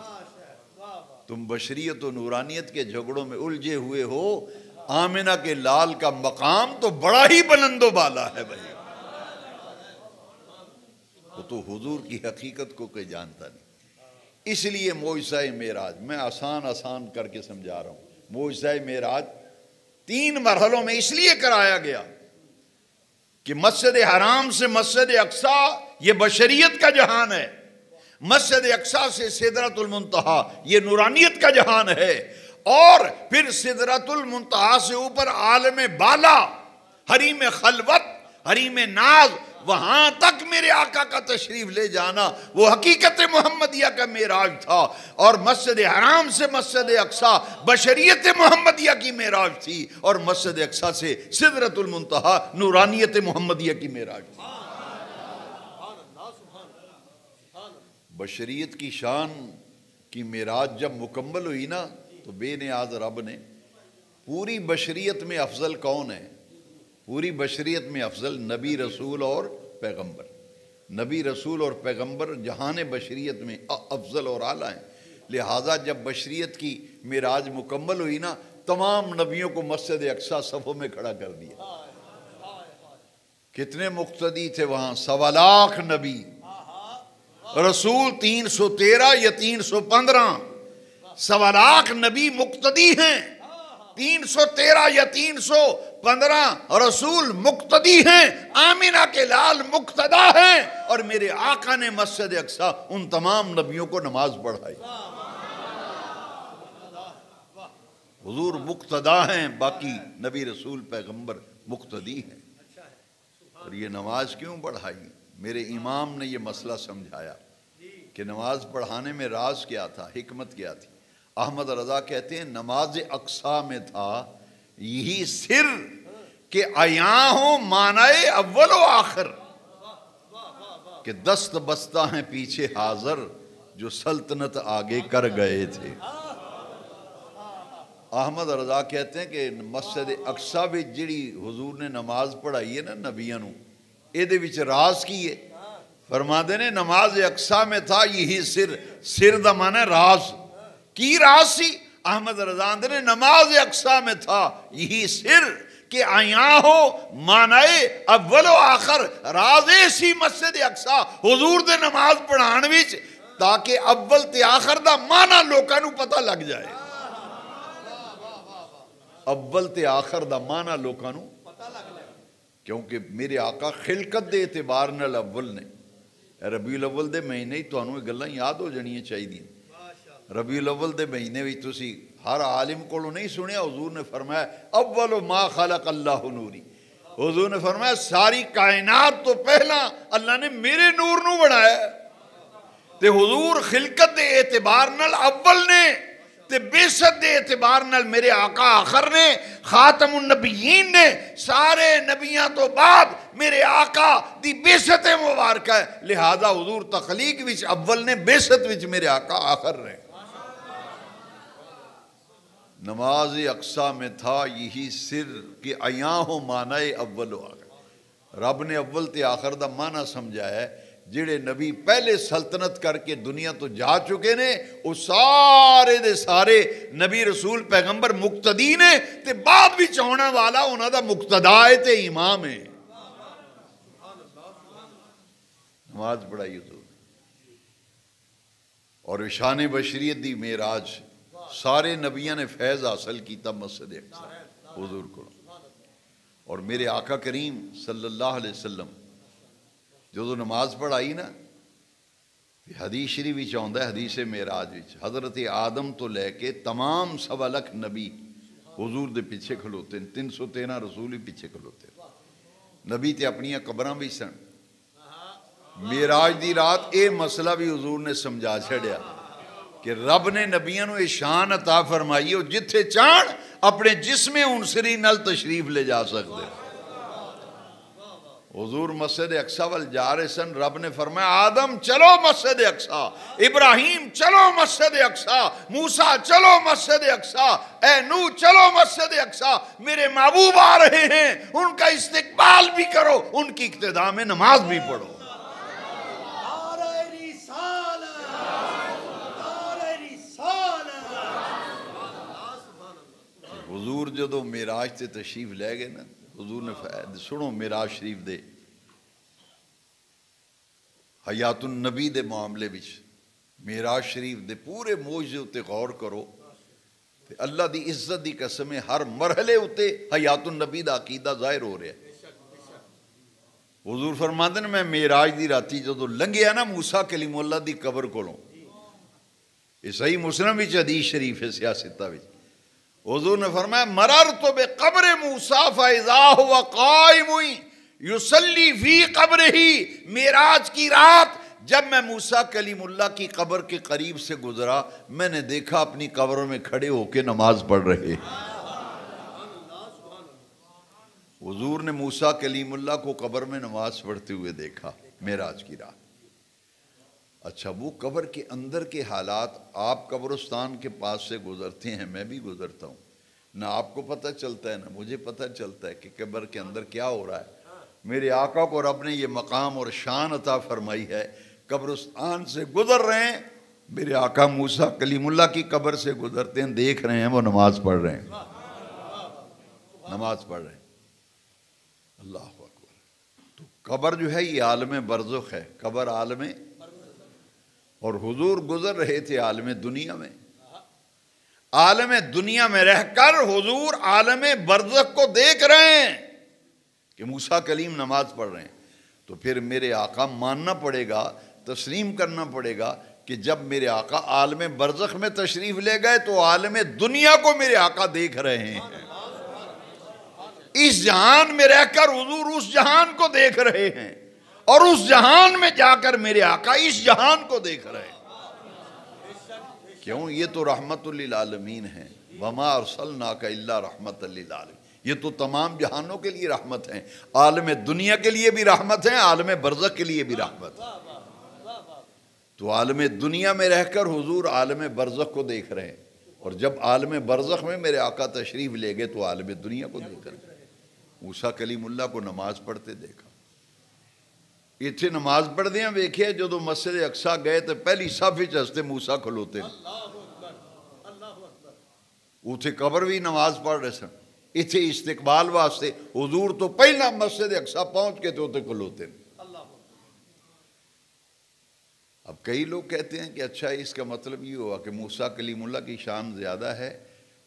تم بشریت و نورانیت کے جھگڑوں میں الجھے ہوئے ہو، آمنہ کے لال کا مقام تو بڑا ہی بلند و بالا ہے بھائی، وہ تو حضور کی حقیقت کو کوئی جانتا نہیں۔ اس لیے معجزہ معراج میں آسان کر کے سمجھا رہا ہوں۔ معجزہ معراج 3 مرحلوں میں اس لیے کرایا گیا کہ مسجد حرام سے مسجد اقصیٰ یہ بشریت کا جہان ہے، مسجد اقصیٰ سے سدرۃ المنتہا یہ نورانیت کا جہان ہے، اور پھر سدرۃ المنتہا سے اوپر عالم بالا، حریم خلوت، حریم ناز، وہاں تک میرے آقا کا تشریف لے جانا وہ حقیقت محمدیہ کا معراج تھا، اور مسجد حرام سے مسجد اقصیٰ بشریت محمدیہ کی معراج تھی، اور مسجد اقصیٰ سے سدرۃ المنتہا نورانیت محمدیہ کی معراج تھی۔ بشریت کی شان کی معراج جب مکمل ہوئی نا تو بے نیاز رب نے پوری بشریت میں افضل کون ہے؟ پوری بشریت میں افضل نبی رسول اور پیغمبر، نبی رسول اور پیغمبر جہان بشریت میں افضل اور اعلیٰ ہیں، لہٰذا جب بشریت کی معراج مکمل ہوئی نا تمام نبیوں کو مسجد اقصیٰ صفوں میں کھڑا کر دیا۔ کتنے مقتدی تھے وہاں؟ 1.25 لاکھ نبی، رسول 313 یا 315، 1.25 لاکھ نبی مقتدی ہیں، 313 یا 315 رسول مقتدی ہیں، آمنہ کے لال مقتدا ہیں، اور میرے آقا نے مسجد اقصیٰ ان تمام نبیوں کو نماز پڑھائی۔ حضور مقتدا ہیں، باقی نبی رسول پیغمبر مقتدی ہیں۔ اور یہ نماز کیوں پڑھائی؟ میرے امام نے یہ مسئلہ سمجھایا کہ نماز پڑھانے میں راز کیا تھا، حکمت کیا تھی۔ احمد رضا کہتے ہیں نماز اقصیٰ میں تھا یہی سر کہ عیاں ہوں معنی اول و آخر، کہ دست بستہ ہیں پیچھے حاضر جو سلطنت آگے کر گئے تھے۔ احمد رضا کہتے ہیں کہ مسجد اقصیٰ بھی جڑی حضور نے نماز پڑھائی ہے نا نبیوں نوں، ایدے وچ راز کی ہے؟ فرماتے نے نماز اقصیٰ میں تھا یہی سر دا معنی راز، کی راز سی؟ احمد رضا نے نماز اقصیٰ میں تھا یہی سر کہ عیاں ہو معنی اول و آخر، راز ایسی مسجد اقصیٰ حضور دے نماز پڑھان وچ تاکہ اول تے آخر دا معنی لوکاں نوں پتہ لگ جائے، اول تے آخر دا معنی لوکاں نوں پتہ لگ جائے، کیونکہ میرے آقا خلقت دے اعتبار نال اول نے۔ ربیع الاول دے مہینے ہی تانوں یہ گلاں یاد ہو جانیاں چاہیے۔ ربیع الاول دے مہینے وچ تسی ہر عالم کولوں نہیں سنیا، حضور نے فرمایا اول ما خلق اللہ نوری، حضور نے فرمایا ساری کائنات تو پہلا اللہ نے میرے نور نو بنایا، تے حضور خلقت دے اعتبار نال اول نے، تے بیست دے اعتبار نال میرے آقا آخر نے، خاتم النبیین نے، سارے نبیاں تو بعد میرے آقا دی بیست مبارکہ ہے، لہذا حضور تخلیق وچ اول نے، بیست وچ میرے آقا آخر نے۔ نماز اقصیٰ میں تھا یہی سر کہ عیاں ہو معنی اول و آخر، رب نے اول تے آخر دا معنی سمجھایا ہے۔ جڑے نبی پہلے سلطنت کر کے دنیا تو جا چکے نے وہ سارے دے سارے نبی رسول پیغمبر مقتدی نے، تے بعد بھی چاہنا والا انہاں دا مقتدا ہے تے امام ہے۔ نماز پڑھائی حضور، اور شان بشریت دی معراج، سارے نبیوں نے فیض حاصل کیتا مسجد اقصیٰ حضور کو۔ اور میرے آقا کریم صلی اللہ علیہ وسلم جو نماز پڑھائی نا، حدیث شریف وچ آندا ہے، حدیث معراج وچ حضرت آدم تو لے کے تمام 1.25 لاکھ نبی حضور دے پیچھے کھلوتے ہیں، 313 رسول ہی پیچھے کھلوتے ہیں۔ نبی تے اپنی قبراں بھی سن۔ معراج دی رات اے مسئلہ بھی حضور نے سمجھا چھڑیا کہ رب نے نبیوں نو شان عطا فرمائی، اور جتھے چاہن اپنے جسم عنصری نال تشریف لے جا سکتے۔ حضور مسجد اقصی وال جا رہے سن، رب نے فرمایا آدم چلو مسجد اقصی، ابراہیم چلو مسجد اقصی، موسیٰ چلو مسجد اقصی، اے نوح چلو مسجد اقصی، میرے محبوب آ رہے ہیں، ان کا استقبال بھی کرو، ان کی اقتداء میں نماز بھی پڑھو۔ حضور جدو معراج تے تشریف لے گئے نا، حضور نے سنو معراج شریف دے حیات النبی دے معاملے وچ معراج شریف دے پورے معجزے اتے غور کرو تے اللہ دی عزت دی قسم ہر مرحلے اتے حیات النبی دا عقیدہ ظاہر ہو رہا ہے۔ حضور فرماندے نے میں معراج دی راتی جدو لنگیا نا موسیٰ کلیم اللہ دی قبر کولوں، یہ صحیح مسلم وچ حدیث شریف ہے سیاستہ وچ، حضور نے فرمایا مررت بقبر موسیٰ فاذا ہوا قائم یصلی فی قبرہ۔ معراج کی رات جب میں موسیٰ کلیم اللہ کی قبر کے قریب سے گزرا، میں نے دیکھا اپنی قبر میں کھڑے ہو کے نماز پڑھ رہے۔ حضور نے موسیٰ کلیم اللہ کو قبر میں نماز پڑھتے ہوئے دیکھا معراج کی رات۔ اچھا، وہ قبر کے اندر کے حالات، آپ قبرستان کے پاس سے گزرتے ہیں، میں بھی گزرتا ہوں، نہ آپ کو پتہ چلتا ہے نہ مجھے پتہ چلتا ہے کہ قبر کے اندر کیا ہو رہا ہے۔ میرے آقا کو رب نے یہ مقام اور شان عطا فرمائی ہے، قبرستان سے گزر رہے ہیں، میرے آقا موسیٰ کلیم اللہ کی قبر سے گزرتے ہیں، دیکھ رہے ہیں وہ نماز پڑھ رہے ہیں، نماز پڑھ رہے ہیں۔ اللہ اکبر۔ تو قبر جو ہے یہ عالم برزخ ہے، قبر عالم، اور حضور گزر رہے تھے عالم دنیا میں، عالم دنیا میں رہ کر حضور عالم برزخ کو دیکھ رہے ہیں کہ موسیٰ کلیم نماز پڑھ رہے ہیں۔ تو پھر میرے آقا ماننا پڑے گا، تسلیم کرنا پڑے گا کہ جب میرے آقا عالم برزخ میں تشریف لے گئے تو عالم دنیا کو میرے آقا دیکھ رہے ہیں۔ اس جہان میں رہ کر حضور اس جہان کو دیکھ رہے ہیں، اور اس جہان میں جا کر میرے آقا اس جہان کو دیکھ رہے ہیں۔ کیوں؟ یہ تو رحمت للعالمین ہے، وما ارسلناک الا رحمت للعالمین، یہ تو تمام جہانوں کے لیے رحمت ہیں، عالم دنیا کے لیے بھی رحمت ہیں، عالم برزخ کے لیے بھی رحمت ہے۔ تو عالم دنیا میں رہ کر حضور عالم برزخ کو دیکھ رہے ہیں، اور جب عالم برزخ میں میرے آقا تشریف لے گئے تو عالم دنیا کو دیکھ رہے ہیں۔ موسیٰ کلیم اللہ کو نماز پڑھتے دیکھا، اتنے نماز پڑھتے ہیں ویکھے جدو مسجد اقصی گئے تو پہلی صف وچ ہستے موسیٰ کھلوتے ہیں، اتنے قبر بھی نماز پڑھ رہے سن، اتنے استقبال واسطے حضور تو پہلا مسجد اقصی پہنچ کے تو اتنے کھلوتے ہیں۔ اب کئی لوگ کہتے ہیں کہ اچھا اس کا مطلب یہ ہوا کہ موسیٰ کلیم اللہ کی شان زیادہ ہے،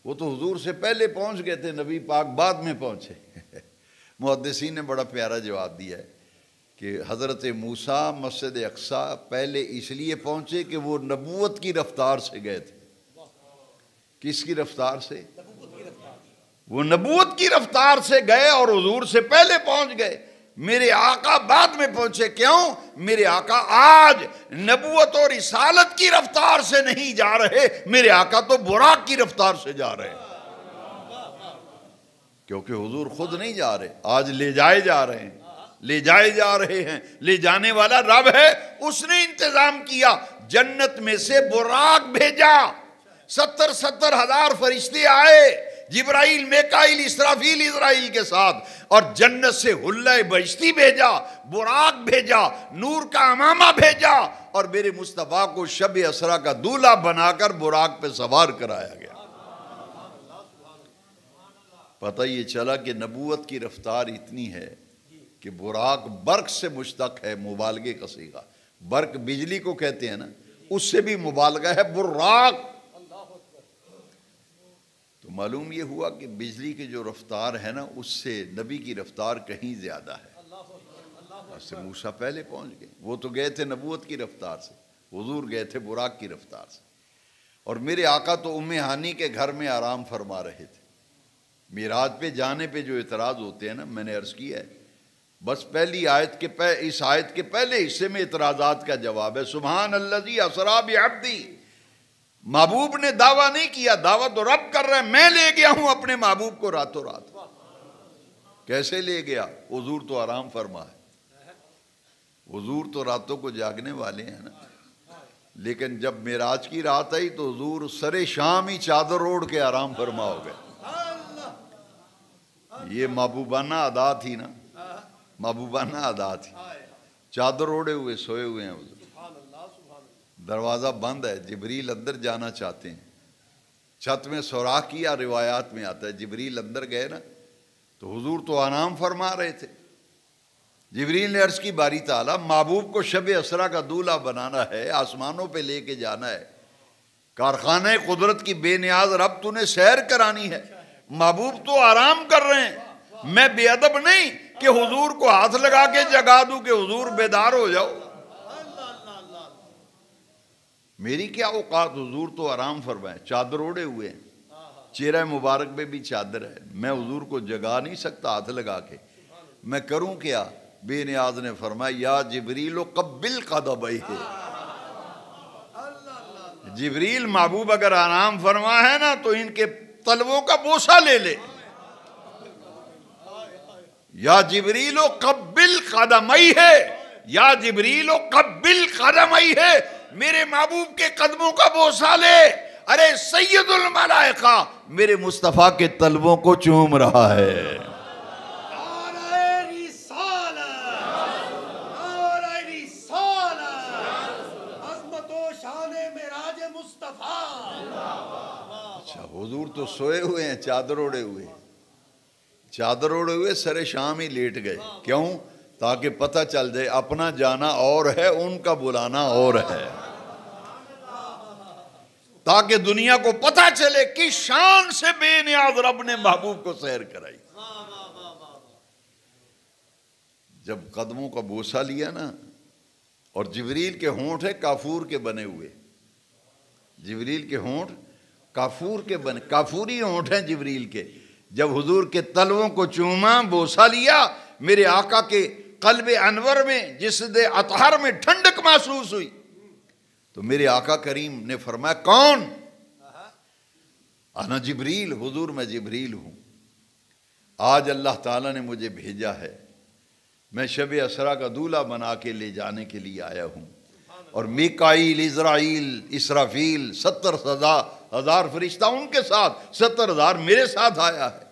وہ تو حضور سے پہلے پہنچ گئے تھے، نبی پاک بعد میں پہنچے۔ محدثین نے بڑا پیارا جواب دیا ہے کہ حضرت موسیٰ مسجد اقصی پہلے اس لیے پہنچے کہ وہ نبوت کی رفتار سے گئے تھے۔ کس کی رفتار سے؟ وہ نبوت کی رفتار سے گئے اور حضور سے پہلے پہنچ گئے۔ میرے آقا بعد میں پہنچے، کیوں؟ میرے آقا آج نبوت اور رسالت کی رفتار سے نہیں جا رہے، میرے آقا تو براق کی رفتار سے جا رہے ہیں، کیونکہ حضور خود نہیں جا رہے، آج لے جائے جا رہے ہیں، لے جائے جا رہے ہیں۔ لے جانے والا رب ہے، اس نے انتظام کیا، جنت میں سے براق بھیجا، 70 ہزار فرشتے آئے، جبرائیل، میکائیل، اسرافیل اسرائیل کے ساتھ، اور جنت سے حلہ بہشتی بھیجا، براق بھیجا، نور کا امامہ بھیجا، اور میرے مصطفیٰ کو شب اسرا کا دولہا بنا کر براق پہ سوار کرایا گیا۔ پتہ یہ چلا کہ نبوت کی رفتار اتنی ہے کہ براق برق سے مشتق ہے، مبالغے کا صیغہ، برق بجلی کو کہتے ہیں نا، اس سے بھی مبالغہ ہے براق۔ تو معلوم یہ ہوا کہ بجلی کی جو رفتار ہے نا اس سے نبی کی رفتار کہیں زیادہ ہے. اس سے موسیٰ پہلے پہنچ گئے. وہ تو گئے تھے نبوت کی رفتار سے، حضور گئے تھے براق کی رفتار سے. اور میرے آقا تو ام ہانی کے گھر میں آرام فرما رہے تھے. معراج پہ جانے پہ جو اعتراض ہوتے ہیں نا، میں نے عرض کیا ہے، بس پہلی آیت کے اس آیت کے پہلے حصے میں اعتراضات کا جواب ہے. سبحان الذی اسریٰ بعبدی. محبوب نے دعویٰ نہیں کیا، دعویٰ تو رب کر رہے ہیں. میں لے گیا ہوں اپنے محبوب کو راتوں رات. کیسے لے گیا؟ حضور تو آرام فرما ہے. حضور تو راتوں کو جاگنے والے ہیں نا. لیکن جب معراج کی رات آئی تو حضور سر شام ہی چادر اوڑھ کے آرام فرما ہو گئے. یہ محبوبانہ ادا تھی نا، محبوبانہ ادا تھی. چادر اوڑھے ہوئے سوئے ہوئے ہیں حضور. دروازہ بند ہے، جبریل اندر جانا چاہتے ہیں. چھت میں سوراخ کیا، روایات میں آتا ہے. جبریل اندر گئے نا تو حضور تو آرام فرما رہے تھے. جبریل نے عرض کی باری تعالیٰ محبوب کو شب اسریٰ کا دولہا بنانا ہے، آسمانوں پہ لے کے جانا ہے، کارخانہ قدرت کی بے نیاز رب تو نے سیر کرانی ہے. محبوب تو آرام کر رہے ہیں. میں بے ادب نہیں کہ حضور کو ہاتھ لگا کے جگا دوں کہ حضور بیدار ہو جاؤ. میری کیا اوقات، حضور تو آرام فرمائے، چادر اوڑھے ہوئے ہیں. چہرہ مبارک پہ بھی چادر ہے. میں حضور کو جگا نہیں سکتا ہاتھ لگا کے. میں کروں کیا؟ بے نیاز نے فرمایا یا جبریل قبل قدمیہ. جبریل محبوب اگر آرام فرما ہے نا تو ان کے تلووں کا بوسہ لے لے. یا جبریل قبل قدمیہ، یا جبریل قبل قدمیہ، میرے محبوب کے قدموں کا بوسہ لے. ارے سید الملائکہ میرے مصطفیٰ کے تلووں کو چوم رہا ہے. حضور تو سوئے ہوئے ہیں، چادر اوڑھے ہوئے، چادر اوڑھے ہوئے سر شام ہی لیٹ گئے. کیوں؟ تاکہ پتہ چل جائے اپنا جانا اور ہے، ان کا بلانا اور ہے. تاکہ دنیا کو پتہ چلے کہ شان سے بے نیاز رب نے محبوب کو سیر کرائی. جب قدموں کا بوسہ لیا نا، اور جبریل کے ہونٹ ہے کافور کے بنے ہوئے. جبریل کے ہونٹ کافور کے بنے، کافوری ہونٹ ہیں جبریل کے. جب حضور کے تلووں کو چوما، بوسہ لیا، میرے آقا کے قلب انور میں جسد اطہر میں ٹھنڈک محسوس ہوئی. تو میرے آقا کریم نے فرمایا کون؟ انا جبریل. حضور میں جبریل ہوں. آج اللہ تعالیٰ نے مجھے بھیجا ہے، میں شب اسریٰ کا دولہا بنا کے لے جانے کے لیے آیا ہوں. اور میکائیل، اسرائیل، اسرافیل، 70,000 فرشتہ ان کے ساتھ، 70,000 میرے ساتھ آیا ہے.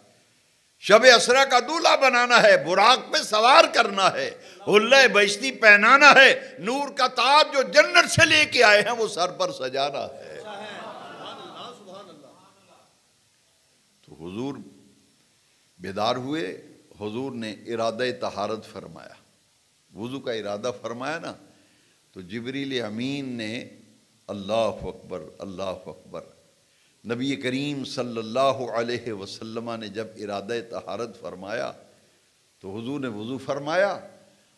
شب اسریٰ کا دولہا بنانا ہے، براق پہ سوار کرنا ہے، حلہ بہشتی پہنانا ہے، نور کا تاج جو جنت سے لے کے آئے ہیں وہ سر پر سجانا ہے. تو حضور بیدار ہوئے. حضور نے ارادہ طہارت فرمایا، وضو کا ارادہ فرمایا نا. تو جبریل امین نے اللہ اکبر اللہ اکبر. نبی کریم صلی اللہ علیہ وسلم نے جب ارادہ طہارت فرمایا تو حضور نے وضو فرمایا،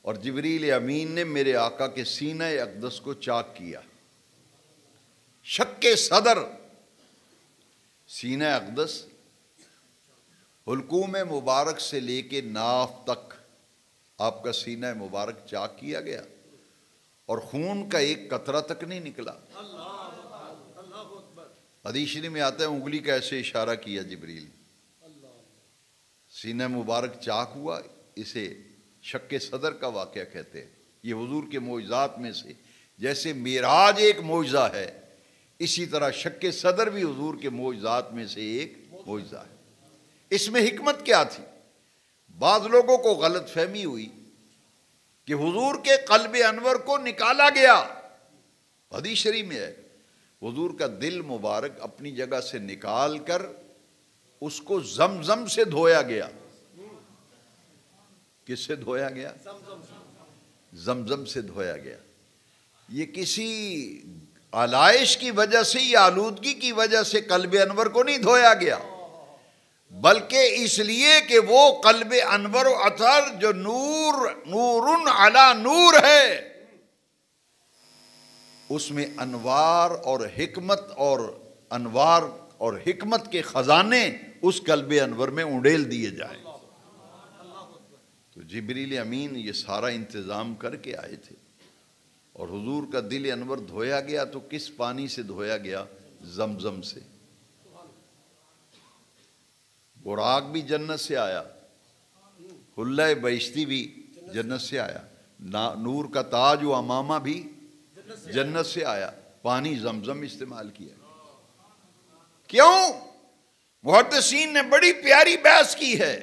اور جبریل امین نے میرے آقا کے سینہ اقدس کو چاک کیا. شق صدر، سینہ اقدس حلقوم مبارک سے لے کے ناف تک آپ کا سینہ مبارک چاک کیا گیا، اور خون کا ایک قطرہ تک نہیں نکلا. حدیث شریف میں آتا ہے انگلی کا ایسے اشارہ کیا جبریل، سینہ مبارک چاک ہوا. اسے شق صدر کا واقعہ کہتے ہیں. یہ حضور کے معجزات میں سے، جیسے معراج ایک معجزہ ہے، اسی طرح شق صدر بھی حضور کے معجزات میں سے ایک معجزہ ہے. اس میں حکمت کیا تھی؟ بعض لوگوں کو غلط فہمی ہوئی کہ حضور کے قلب انور کو نکالا گیا. حدیث شریف میں ہے حضور کا دل مبارک اپنی جگہ سے نکال کر اس کو زمزم سے دھویا گیا. کس سے دھویا گیا؟ زمزم سے دھویا گیا. یہ کسی آلائش کی وجہ سے یا آلودگی کی وجہ سے قلب انور کو نہیں دھویا گیا. بلکہ اس لیے کہ وہ قلب انور و اطہر جو نور علی نور ہے، اس میں انوار اور حکمت کے خزانے اس قلب انور میں انڈیل دیے جائیں۔ تو جبریل امین یہ سارا انتظام کر کے آئے تھے، اور حضور کا دل انور دھویا گیا تو کس پانی سے دھویا گیا؟ زمزم سے۔ براق بھی جنت سے آیا، حلہ بہشتی بھی جنت سے آیا، نور کا تاج و امامہ بھی جنت سے آیا، پانی زمزم استعمال کیا۔ کیوں؟ محدثین نے بڑی پیاری بحث کی ہے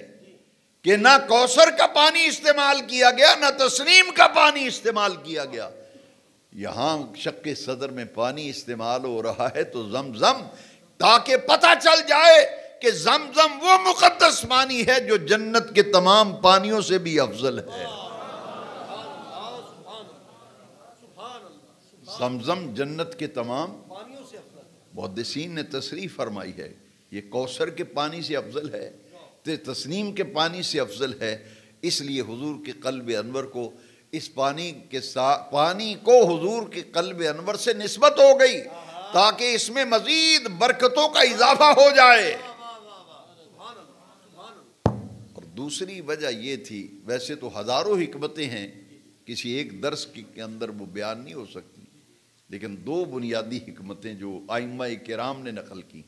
کہ نہ کوثر کا پانی استعمال کیا گیا، نہ تسنیم کا پانی استعمال کیا گیا، یہاں شق صدر میں پانی استعمال ہو رہا ہے تو زمزم، تاکہ پتہ چل جائے کہ زمزم وہ مقدس پانی ہے جو جنت کے تمام پانیوں سے بھی افضل ہے۔ زمزم جنت کے تمام محدثین نے تصریح فرمائی ہے، یہ کوثر کے پانی سے افضل ہے، تسنیم کے پانی سے افضل ہے۔ اس لیے حضور کے قلب انور کو اس پانی کو حضور کے قلب انور سے نسبت ہو گئی تاکہ اس میں مزید برکتوں کا اضافہ ہو جائے۔ اور دوسری وجہ یہ تھی، ویسے تو ہزاروں حکمتیں ہیں، کسی ایک درس کے اندر وہ بیان نہیں ہو سکتی، لیکن دو بنیادی حکمتیں جو ائمہ کرام نے نقل کی۔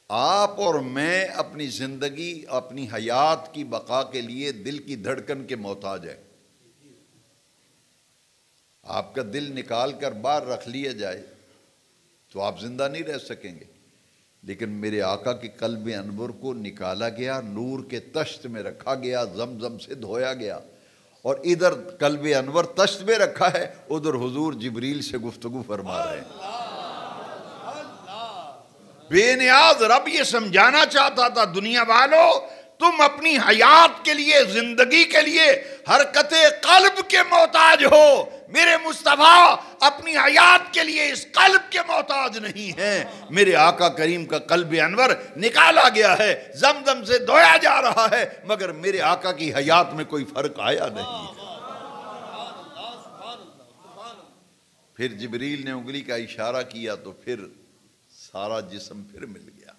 آپ اور میں اپنی زندگی، اپنی حیات کی بقا کے لیے دل کی دھڑکن کے محتاج ہیں۔ آپ کا دل نکال کر باہر رکھ لیا جائے تو آپ زندہ نہیں رہ سکیں گے، لیکن میرے آقا کے قلب انور کو نکالا گیا، نور کے تشت میں رکھا گیا، زمزم سے دھویا گیا، اور ادھر قلب انور تشت میں رکھا ہے، ادھر حضور جبریل سے گفتگو فرما رہے ہیں۔ بے نیاز رب یہ سمجھانا چاہتا تھا، دنیا والو تم اپنی حیات کے لیے، زندگی کے لیے حرکت قلب کے محتاج ہو، میرے مصطفیٰ اپنی حیات کے لیے اس قلب کے محتاج نہیں ہیں۔ میرے آقا کریم کا قلب انور نکالا گیا ہے، زمزم سے دھویا جا رہا ہے، مگر میرے آقا کی حیات میں کوئی فرق آیا نہیں۔ پھر جبریل نے انگلی کا اشارہ کیا تو پھر سارا جسم پھر مل گیا۔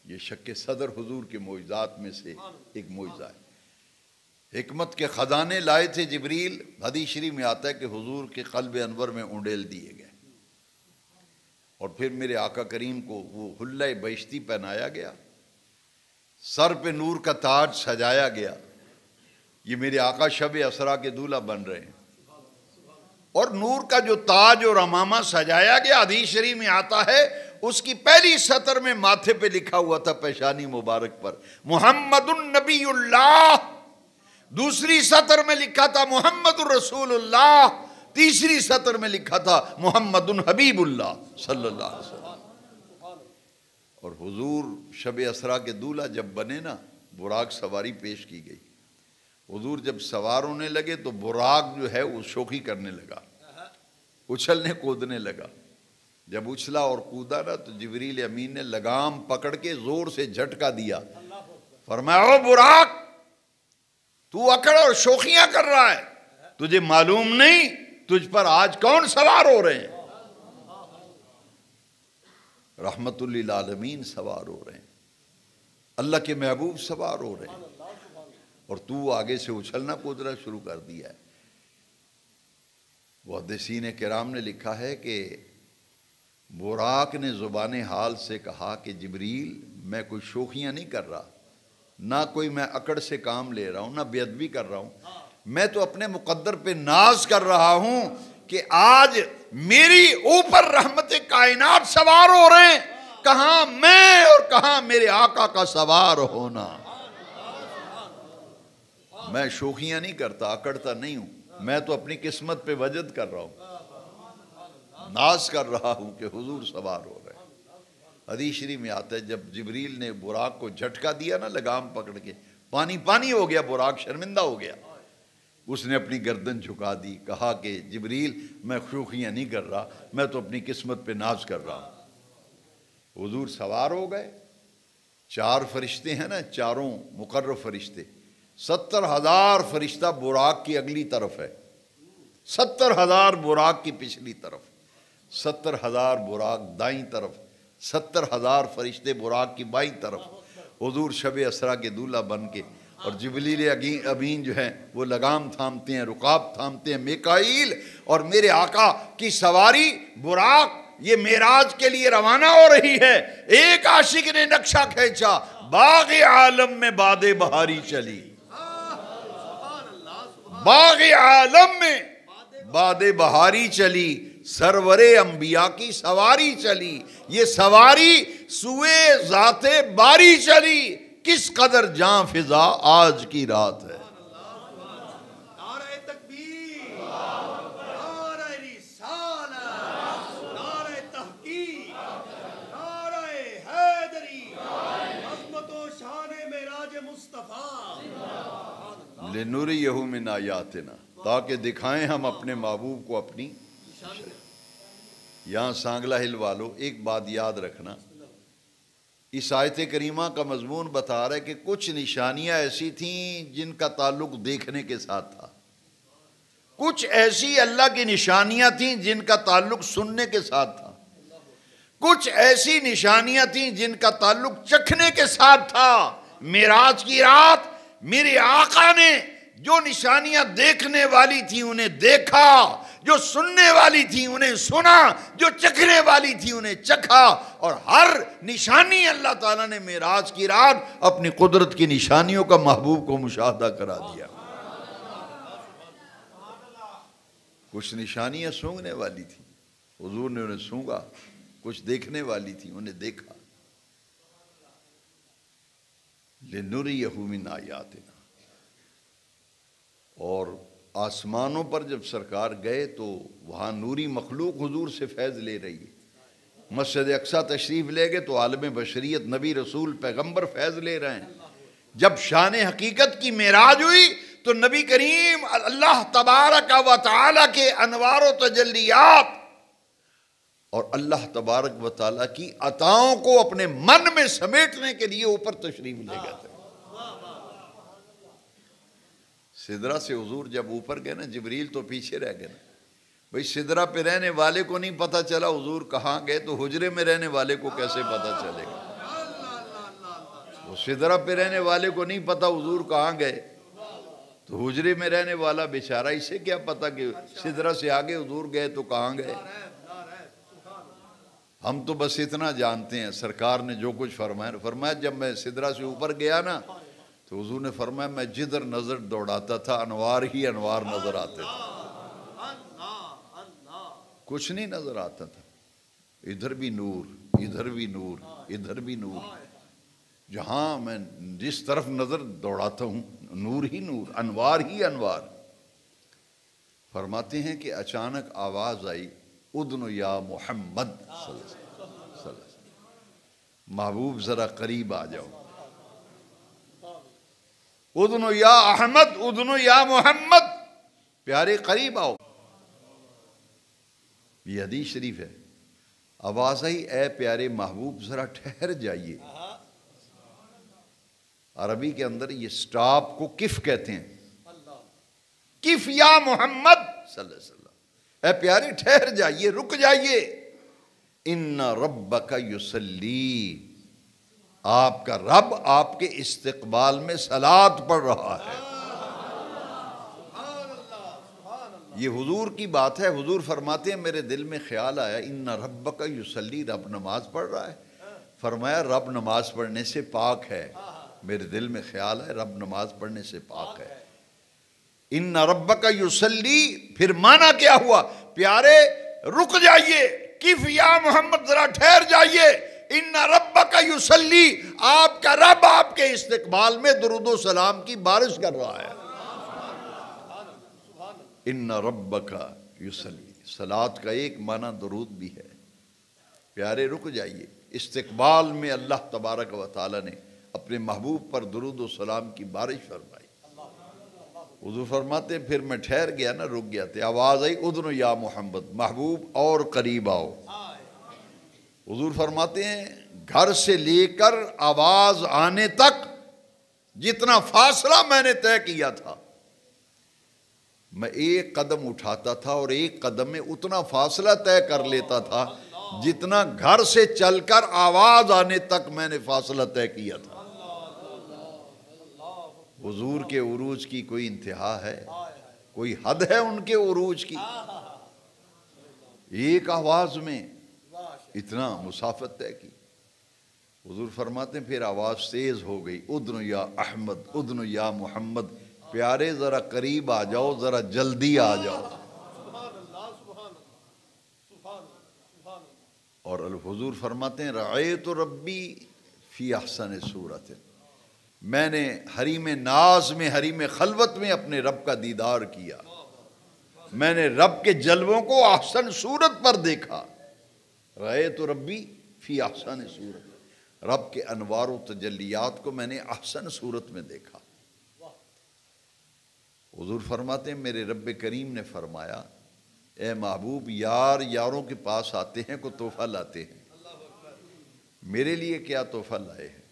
یہ شق صدر حضور کے معجزات میں سے ایک معجزہ ہے۔ حکمت کے خزانے لائے تھے جبریل، حدیث شریف میں آتا ہے کہ حضور کے قلب انور میں انڈیل دیے گئے، اور پھر میرے آقا کریم کو وہ حلہ بہشتی پہنایا گیا، سر پہ نور کا تاج سجایا گیا۔ یہ میرے آقا شب اسرا کے دولہا بن رہے ہیں، اور نور کا جو تاج اور امامہ سجایا گیا، حدیث شریف میں آتا ہے اس کی پہلی سطر میں ماتھے پہ لکھا ہوا تھا، پیشانی مبارک پر، محمد النبی اللہ، دوسری سطر میں لکھا تھا محمد الرسول اللہ، تیسری سطر میں لکھا تھا محمد حبیب اللہ صلی اللہ علیہ وسلم۔ اور حضور شب اسرا کے دولہا جب بنے نا، براق سواری پیش کی گئی، حضور جب سوار ہونے لگے تو براق جو ہے وہ شوخی کرنے لگا، اچھلنے کودنے لگا۔ جب اچھلا اور کودا نا تو جبریل امین نے لگام پکڑ کے زور سے جھٹکا دیا، فرمایا او براق، تو اکڑ اور شوخیاں کر رہا ہے، تجھے معلوم نہیں تجھ پر آج کون سوار ہو رہے ہیں؟ رحمت للعالمین سوار ہو رہے ہیں، اللہ کے محبوب سوار ہو رہے ہیں، اور تو آگے سے اچھلنا کودنا شروع کر دیا ہے۔ محدثین کرام نے لکھا ہے کہ براق نے زبان حال سے کہا کہ جبریل، میں کوئی شوخیاں نہیں کر رہا، نہ کوئی میں اکڑ سے کام لے رہا ہوں، نہ بے ادبی کر رہا ہوں، میں تو اپنے مقدر پہ ناز کر رہا ہوں کہ آج میری اوپر رحمت کائنات سوار ہو رہے ہیں، کہاں میں اور کہاں میرے آقا کا سوار ہونا۔ میں شوخیاں نہیں کرتا، اکڑتا نہیں ہوں، میں تو اپنی قسمت پہ وجد کر رہا ہوں، ناز کر رہا ہوں کہ حضور سوار ہو رہے ہیں۔ حدیث شریف میں آتا ہے جب جبریل نے براق کو جھٹکا دیا نا لگام پکڑ کے، پانی پانی ہو گیا، براق شرمندہ ہو گیا، اس نے اپنی گردن جھکا دی، کہا کہ جبریل میں شوخیاں نہیں کر رہا، میں تو اپنی قسمت پہ ناز کر رہا ہوں۔ حضور سوار ہو گئے، 4 فرشتے ہیں نا، چاروں مقرر فرشتے، 70,000 فرشتہ براق کی اگلی طرف ہے، 70,000 براق کی پچھلی طرف، 70,000 براق دائیں طرف، 70,000 فرشتے براق کی بائیں طرف۔ حضور شب اسرا کے دولہ بن کے، اور جبریل امین جو ہیں وہ لگام تھامتے ہیں، رکاب تھامتے ہیں، میکائیل اور میرے آقا کی سواری براق یہ معراج کے لیے روانہ ہو رہی ہے۔ ایک عاشق نے نقشہ کھینچا، باغ عالم میں باد بہاری چلی، باغ عالم میں باد بہاری چلی، سرور انبیاء کی سواری چلی، یہ سواری سوئے ذات باری چلی، کس قدر جاں فضا آج کی رات ہے۔ نعرہ تکبیر، نعرہ رسالت، نعرہ تحقیق، نعرہ حیدری، عظمت و شان معراج مصطفیٰ۔ لِنُرِيَهُ مِنْ آیاتنا، تاکہ دکھائیں ہم اپنے محبوب کو اپنی۔ یہاں سانگلہ ہل والو ایک بات یاد رکھنا، اس آیت کریمہ کا مضمون بتا رہا ہے کہ کچھ نشانیاں ایسی تھیں جن کا تعلق دیکھنے کے ساتھ تھا، کچھ ایسی اللہ کی نشانیاں تھیں جن کا تعلق سننے کے ساتھ تھا، کچھ ایسی نشانیاں تھیں جن کا تعلق چکھنے کے ساتھ تھا۔ معراج کی رات میرے آقا نے جو نشانیاں دیکھنے والی تھیں انہیں دیکھا، جو سننے والی تھیں انہیں سنا، جو چکھنے والی تھیں انہیں چکھا، اور ہر نشانی اللہ تعالیٰ نے معراج کی رات اپنی قدرت کی نشانیوں کا محبوب کو مشاہدہ کرا دیا۔ کچھ نشانیاں سونگنے والی تھیں، حضور نے انہیں سونگا، کچھ دیکھنے والی تھیں انہیں دیکھا۔ لِنُرِيَهُ مِنْ آیاتنا، اور آسمانوں پر جب سرکار گئے تو وہاں نوری مخلوق حضور سے فیض لے رہی ہے، مسجد اقصیٰ تشریف لے گئے تو عالم بشریت نبی رسول پیغمبر فیض لے رہے ہیں۔ جب شان حقیقت کی معراج ہوئی تو نبی کریم اللہ تبارک و تعالی کے انوار و تجلیات اور اللہ تبارک و تعالی کی عطاؤں کو اپنے من میں سمیٹنے کے لیے اوپر تشریف لے گئے تھے۔ سدرہ سے حضور جب اوپر گئے نا، جبریل تو پیچھے رہ گئے نا، بھئی سدرہ پہ رہنے والے کو نہیں پتہ چلا حضور کہاں گئے تو حجرے میں رہنے والے کو کیسے پتہ چلے گا؟ وہ سدرہ پہ رہنے والے کو نہیں پتہ حضور کہاں گئے تو حجرے میں رہنے والا بیچارہ اسے کیا پتہ کہ سدرہ سے آگے حضور گئے تو کہاں گئے؟ ہم تو بس اتنا جانتے ہیں سرکار نے جو کچھ فرمایا جب میں سدرہ سے اوپر گیا نا تو حضور نے فرمایا میں جدھر نظر دوڑاتا تھا انوار ہی انوار نظر آتے تھے، کچھ نہیں نظر آتا تھا، ادھر بھی نور، ادھر بھی نور، ادھر بھی نور، جہاں میں جس طرف نظر دوڑاتا ہوں نور ہی نور، انوار ہی انوار۔ فرماتے ہیں کہ اچانک آواز آئی، ادنو یا محمد صلی اللہ علیہ وسلم، محبوب ذرا قریب آ جاؤ، ادنو یا احمد، ادنو یا محمد، پیارے قریب آؤ۔ یہ حدیث شریف ہے، آواز آئی اے پیارے محبوب ذرا ٹھہر جائیے۔ عربی کے اندر یہ سٹاپ کو کف کہتے ہیں، کف یا محمد صلی اللہ علیہ وسلم، اے پیارے ٹھہر جائیے، رک جائیے۔ ان ربک یصلی، آپ کا رب آپ کے استقبال میں صلاۃ پڑھ رہا ہے۔ یہ حضور کی بات ہے، حضور فرماتے ہیں میرے دل میں خیال آیا ان ربک یصلی، رب نماز پڑھ رہا ہے، فرمایا رب نماز پڑھنے سے پاک ہے، میرے دل میں خیال ہے رب نماز پڑھنے سے پاک ہے۔ ان ربک یصلی، پھر معنی کیا ہوا؟ پیارے رک جائیے، کف یا محمد ذرا ٹھہر جائیے، ان ربک یصلی، آپ کا رب آپ کے استقبال میں درود و سلام کی بارش کر رہا ہے۔ ان ربک یصلی، صلاۃ کا ایک معنی درود بھی ہے۔ پیارے رک جائیے، استقبال میں اللہ تبارک و تعالی نے اپنے محبوب پر درود و سلام کی بارش فرمائی۔ حضور فرماتے ہیں پھر میں ٹھہر گیا نا، رک گیا تھے، آواز آئی ادنو یا محمد، محبوب اور قریب آؤ۔ حضور فرماتے ہیں گھر سے لے کر آواز آنے تک جتنا فاصلہ میں نے طے کیا تھا، میں ایک قدم اٹھاتا تھا اور ایک قدم میں اتنا فاصلہ طے کر لیتا تھا جتنا گھر سے چل کر آواز آنے تک میں نے فاصلہ طے کیا تھا۔ حضور کے عروج کی کوئی انتہا ہے؟ کوئی حد ہے ان کے عروج کی؟ ایک آواز میں اتنا مسافت طے کی۔ حضور فرماتے ہیں پھر آواز تیز ہو گئی، ادنو یا احمد، ادنو یا محمد، پیارے ذرا قریب آ جاؤ، ذرا جلدی آ جاؤ۔ اور الحضور فرماتے ہیں رأیت ربی فی احسن صورت، میں نے حریم ناز میں، حریم خلوت میں اپنے رب کا دیدار کیا، میں نے رب کے جلووں کو احسن صورت پر دیکھا۔ رأیت ربی فی احسن صورت، رب کے انوار و تجلیات کو میں نے احسن صورت میں دیکھا۔ حضور فرماتے ہیں میرے رب کریم نے فرمایا اے محبوب، یار یاروں کے پاس آتے ہیں کو تحفہ لاتے ہیں، میرے لیے کیا تحفہ لائے ہیں؟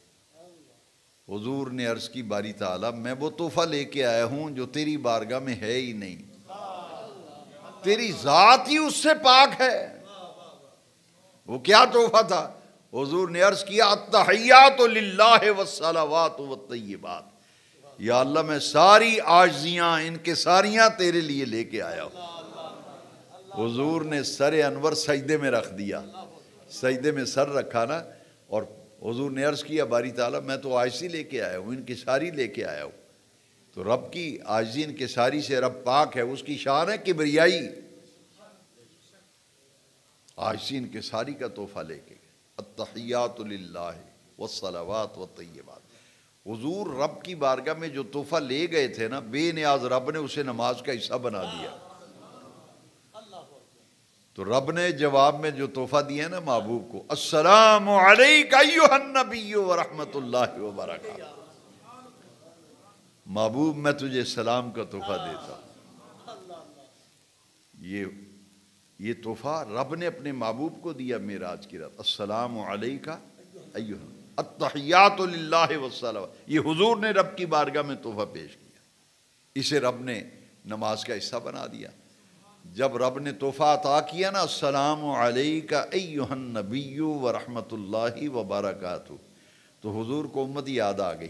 حضور نے عرض کی باری تعالیٰ میں وہ تحفہ لے کے آیا ہوں جو تیری بارگاہ میں ہے ہی نہیں، تیری ذات ہی اس سے پاک ہے۔ وہ کیا تحفہ تھا؟ حضور نے عرض کیا التحیات للہ والصلوات والطیبات، یا اللہ میں ساری عاجزیاں انکساریاں تیرے لیے لے کے آیا ہوں۔ حضور نے سر انور سجدے میں رکھ دیا، سجدے میں سر رکھا نا، اور حضور نے عرض کیا باری تعالیٰ میں تو عاجزی لے کے آیا ہوں، انکساری لے کے آیا ہوں۔ تو رب کی عاجزی انکساری سے رب پاک ہے، اس کی شان ہے کبریائی، عاجزی انکساری کا تحفہ لے کے التحیات للہ والصلوات والطیبات۔ حضور رب کی بارگاہ میں جو تحفہ لے گئے تھے نا، بے نیاز رب نے اسے نماز کا حصہ بنا دیا۔ تو رب نے جواب میں جو تحفہ دیا نا محبوب کو، السلام علیک ایھا النبی ورحمۃ اللہ وبرکاتہ، محبوب میں تجھے سلام کا تحفہ دیتا ہوں۔ یہ تحفہ رب نے اپنے محبوب کو دیا معراج کی رات، السلام علیک ایھا التحیات للہ والصلوات، یہ حضور نے رب کی بارگاہ میں تحفہ پیش کیا، اسے رب نے نماز کا حصہ بنا دیا۔ جب رب نے تحفہ عطا کیا نا السلام علیک ایھا النبی ورحمۃ اللہ وبرکاتہ، تو حضور کو امت یاد آ گئی،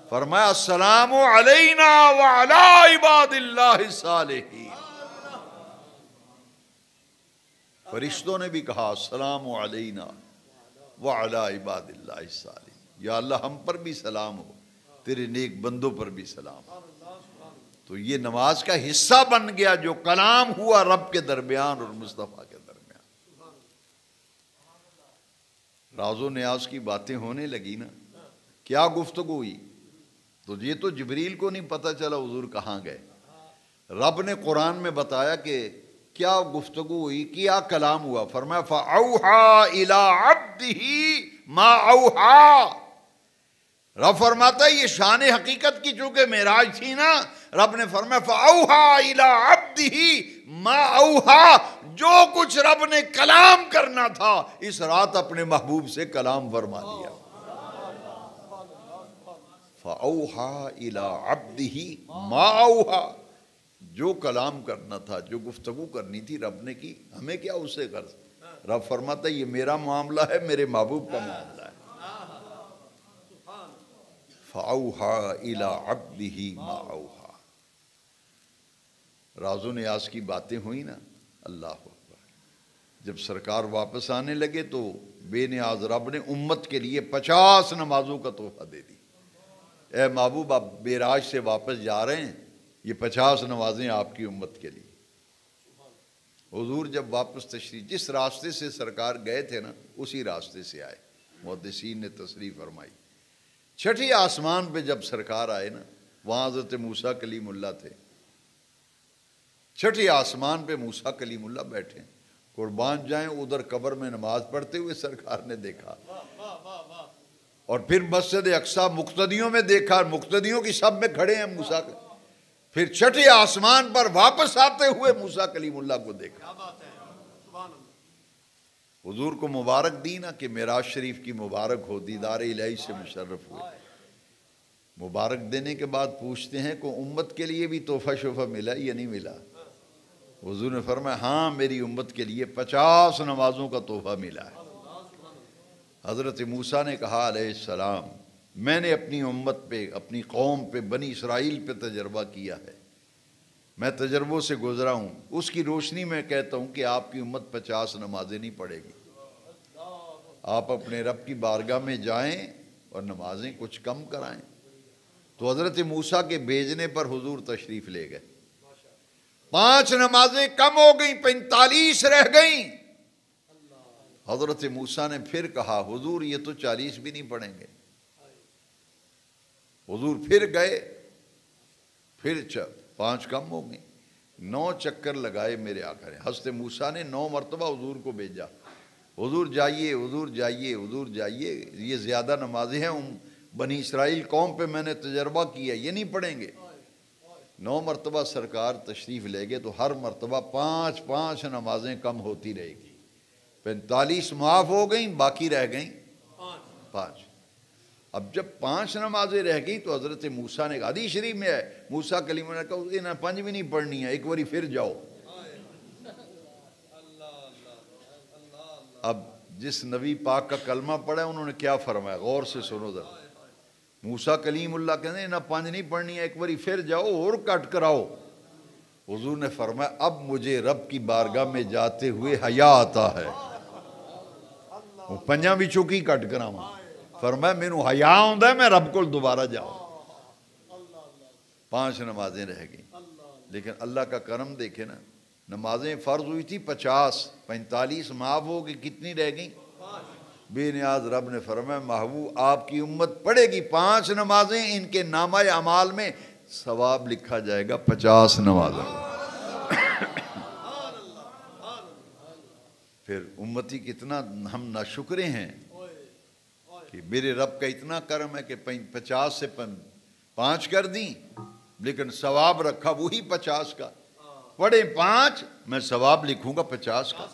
فرمایا السلام علینا وعلی عباد اللہ الصالحین۔ فرشتوں نے بھی کہا السلام علینا وعلی عباد اللہ الصالحین، یا اللہ ہم پر بھی سلام ہو، تیرے نیک بندوں پر بھی سلام ہو۔ تو یہ نماز کا حصہ بن گیا جو کلام ہوا رب کے درمیان اور مصطفیٰ کے درمیان۔ راز و نیاز کی باتیں ہونے لگی نا، کیا گفتگو ہوئی؟ تو یہ تو جبریل کو نہیں پتہ چلا حضور کہاں گئے، رب نے قرآن میں بتایا کہ کیا گفتگو ہوئی، کیا کلام ہوا۔ فرمایا فَأَوْحَى إِلَىٰ عَبْدِهِ مَا أَوْحَىٰ، رب فرماتا ہے یہ شان حقیقت کی چونکہ معراج تھی نا، رب نے فرمایا فَأَوْحَىٰ إِلَىٰ عَبْدِهِ مَا أَوْحَىٰ، جو کچھ رب نے کلام کرنا تھا اس رات اپنے محبوب سے کلام فرما دیا۔ فَأَوْحَىٰ إِلَىٰ عَبْدِهِ مَا أَوْحَىٰ، جو کلام کرنا تھا، جو گفتگو کرنی تھی رب نے کی، ہمیں کیا اس سے غرض؟ رب فرماتا ہے یہ میرا معاملہ ہے، میرے محبوب کا معاملہ ہے۔ فَأَوْحَىٰ إِلَىٰ عَبْدِهِ مَا أَوْحَىٰ، راز و نیاز کی باتیں ہوئی نا، اللہ اکبر۔ جب سرکار واپس آنے لگے تو بے نیاز رب نے امت کے لیے 50 نمازوں کا تحفہ دے دی۔ اے محبوب آپ معراج سے واپس جا رہے ہیں، یہ 50 نمازیں آپ کی امت کے لیے۔ حضور جب واپس تشریف، جس راستے سے سرکار گئے تھے نا اسی راستے سے آئے، محدثین نے تصریح فرمائی۔ چھٹی آسمان پہ جب سرکار آئے نا، وہاں حضرت موسیٰ کلیم اللہ تھے، چھٹی آسمان پہ موسیٰ کلیم اللہ بیٹھے، قربان جائیں ادھر قبر میں نماز پڑھتے ہوئے سرکار نے دیکھا، اور پھر مسجد اقصیٰ مقتدیوں میں دیکھا، مقتدیوں کی سب میں کھڑے ہیں موسیٰ، پھر چھٹے آسمان پر واپس آتے ہوئے موسیٰ کلیم اللہ کو دیکھا۔ حضور کو مبارک دی نا کہ معراج شریف کی مبارک ہو، دیدار الہی سے مشرف ہوئے۔ مبارک دینے کے بعد پوچھتے ہیں کہ امت کے لیے بھی تحفہ شفہ ملا یا نہیں ملا؟ حضور نے فرمایا ہاں میری امت کے لیے 50 نمازوں کا تحفہ ملا ہے۔ حضرت موسیٰ نے کہا علیہ السلام میں نے اپنی امت پہ، اپنی قوم پہ، بنی اسرائیل پہ تجربہ کیا ہے، میں تجربوں سے گزرا ہوں، اس کی روشنی میں کہتا ہوں کہ آپ کی امت 50 نمازیں نہیں پڑھے گی۔ آپ اپنے رب کی بارگاہ میں جائیں اور نمازیں کچھ کم کرائیں۔ تو حضرت موسیٰ کے بھیجنے پر حضور تشریف لے گئے، 5 نمازیں کم ہو گئیں، 45 رہ گئیں۔ حضرت موسیٰ نے پھر کہا حضور یہ تو 40 بھی نہیں پڑھیں گے۔ حضور پھر گئے، پھر 5 کم ہو گئیں، 9 چکر لگائے میرے آقا نے۔ حضرت موسیٰ نے 9 مرتبہ حضور کو بھیجا، حضور جائیے، حضور جائیے، حضور جائیے، یہ زیادہ نمازیں ہیں، بنی اسرائیل قوم پہ میں نے تجربہ کیا، یہ نہیں پڑھیں گے۔ 9 مرتبہ سرکار تشریف لے گئے تو ہر مرتبہ 5 نمازیں کم ہوتی رہے گی، 45 معاف ہو گئیں، باقی رہ گئیں 5۔ اب جب 5 نمازیں رہ گئی تو حضرت موسیٰ نے کہا، حدیث شریف میں ہے، موسیٰ کلیم نے کہا انہیں 5 بھی نہیں پڑھنی ہے، ایک باری پھر جاؤ۔ اب جس نبی پاک کا کلمہ پڑھا ہے انہوں نے کیا فرمایا، غور سے سنو ذرا۔ موسیٰ کلیم اللہ کہتے ہیں نہ 5 نہیں پڑھنی ہے، ایک باری پھر جاؤ اور کٹ کراؤ۔ حضور نے فرمایا اب مجھے رب کی بارگاہ میں جاتے ہوئے حیا آتا ہے، وہ 5 بھی چوکی کٹ کراواں۔ فرمایا مینوں حیا آندا ہے میں رب کو دوبارہ جاؤں۔ 5 نمازیں رہ گئیں، لیکن اللہ کا کرم دیکھے نا، نمازیں فرض ہوئی تھی 50، 45 معاف ہو گئی، کتنی رہ گئیں؟ بے نیاز رب نے فرمایا محبوب آپ کی امت پڑھے گی 5 نمازیں، ان کے نامہ اعمال میں ثواب لکھا جائے گا 50 نمازوں۔ پھر امتی کتنا ہم ناشکرے ہیں کہ میرے رب کا اتنا کرم ہے کہ 50 سے 5 کر دیں، لیکن ثواب رکھا وہی 50 کا۔ پڑھے 5 میں ثواب لکھوں گا 50 کا۔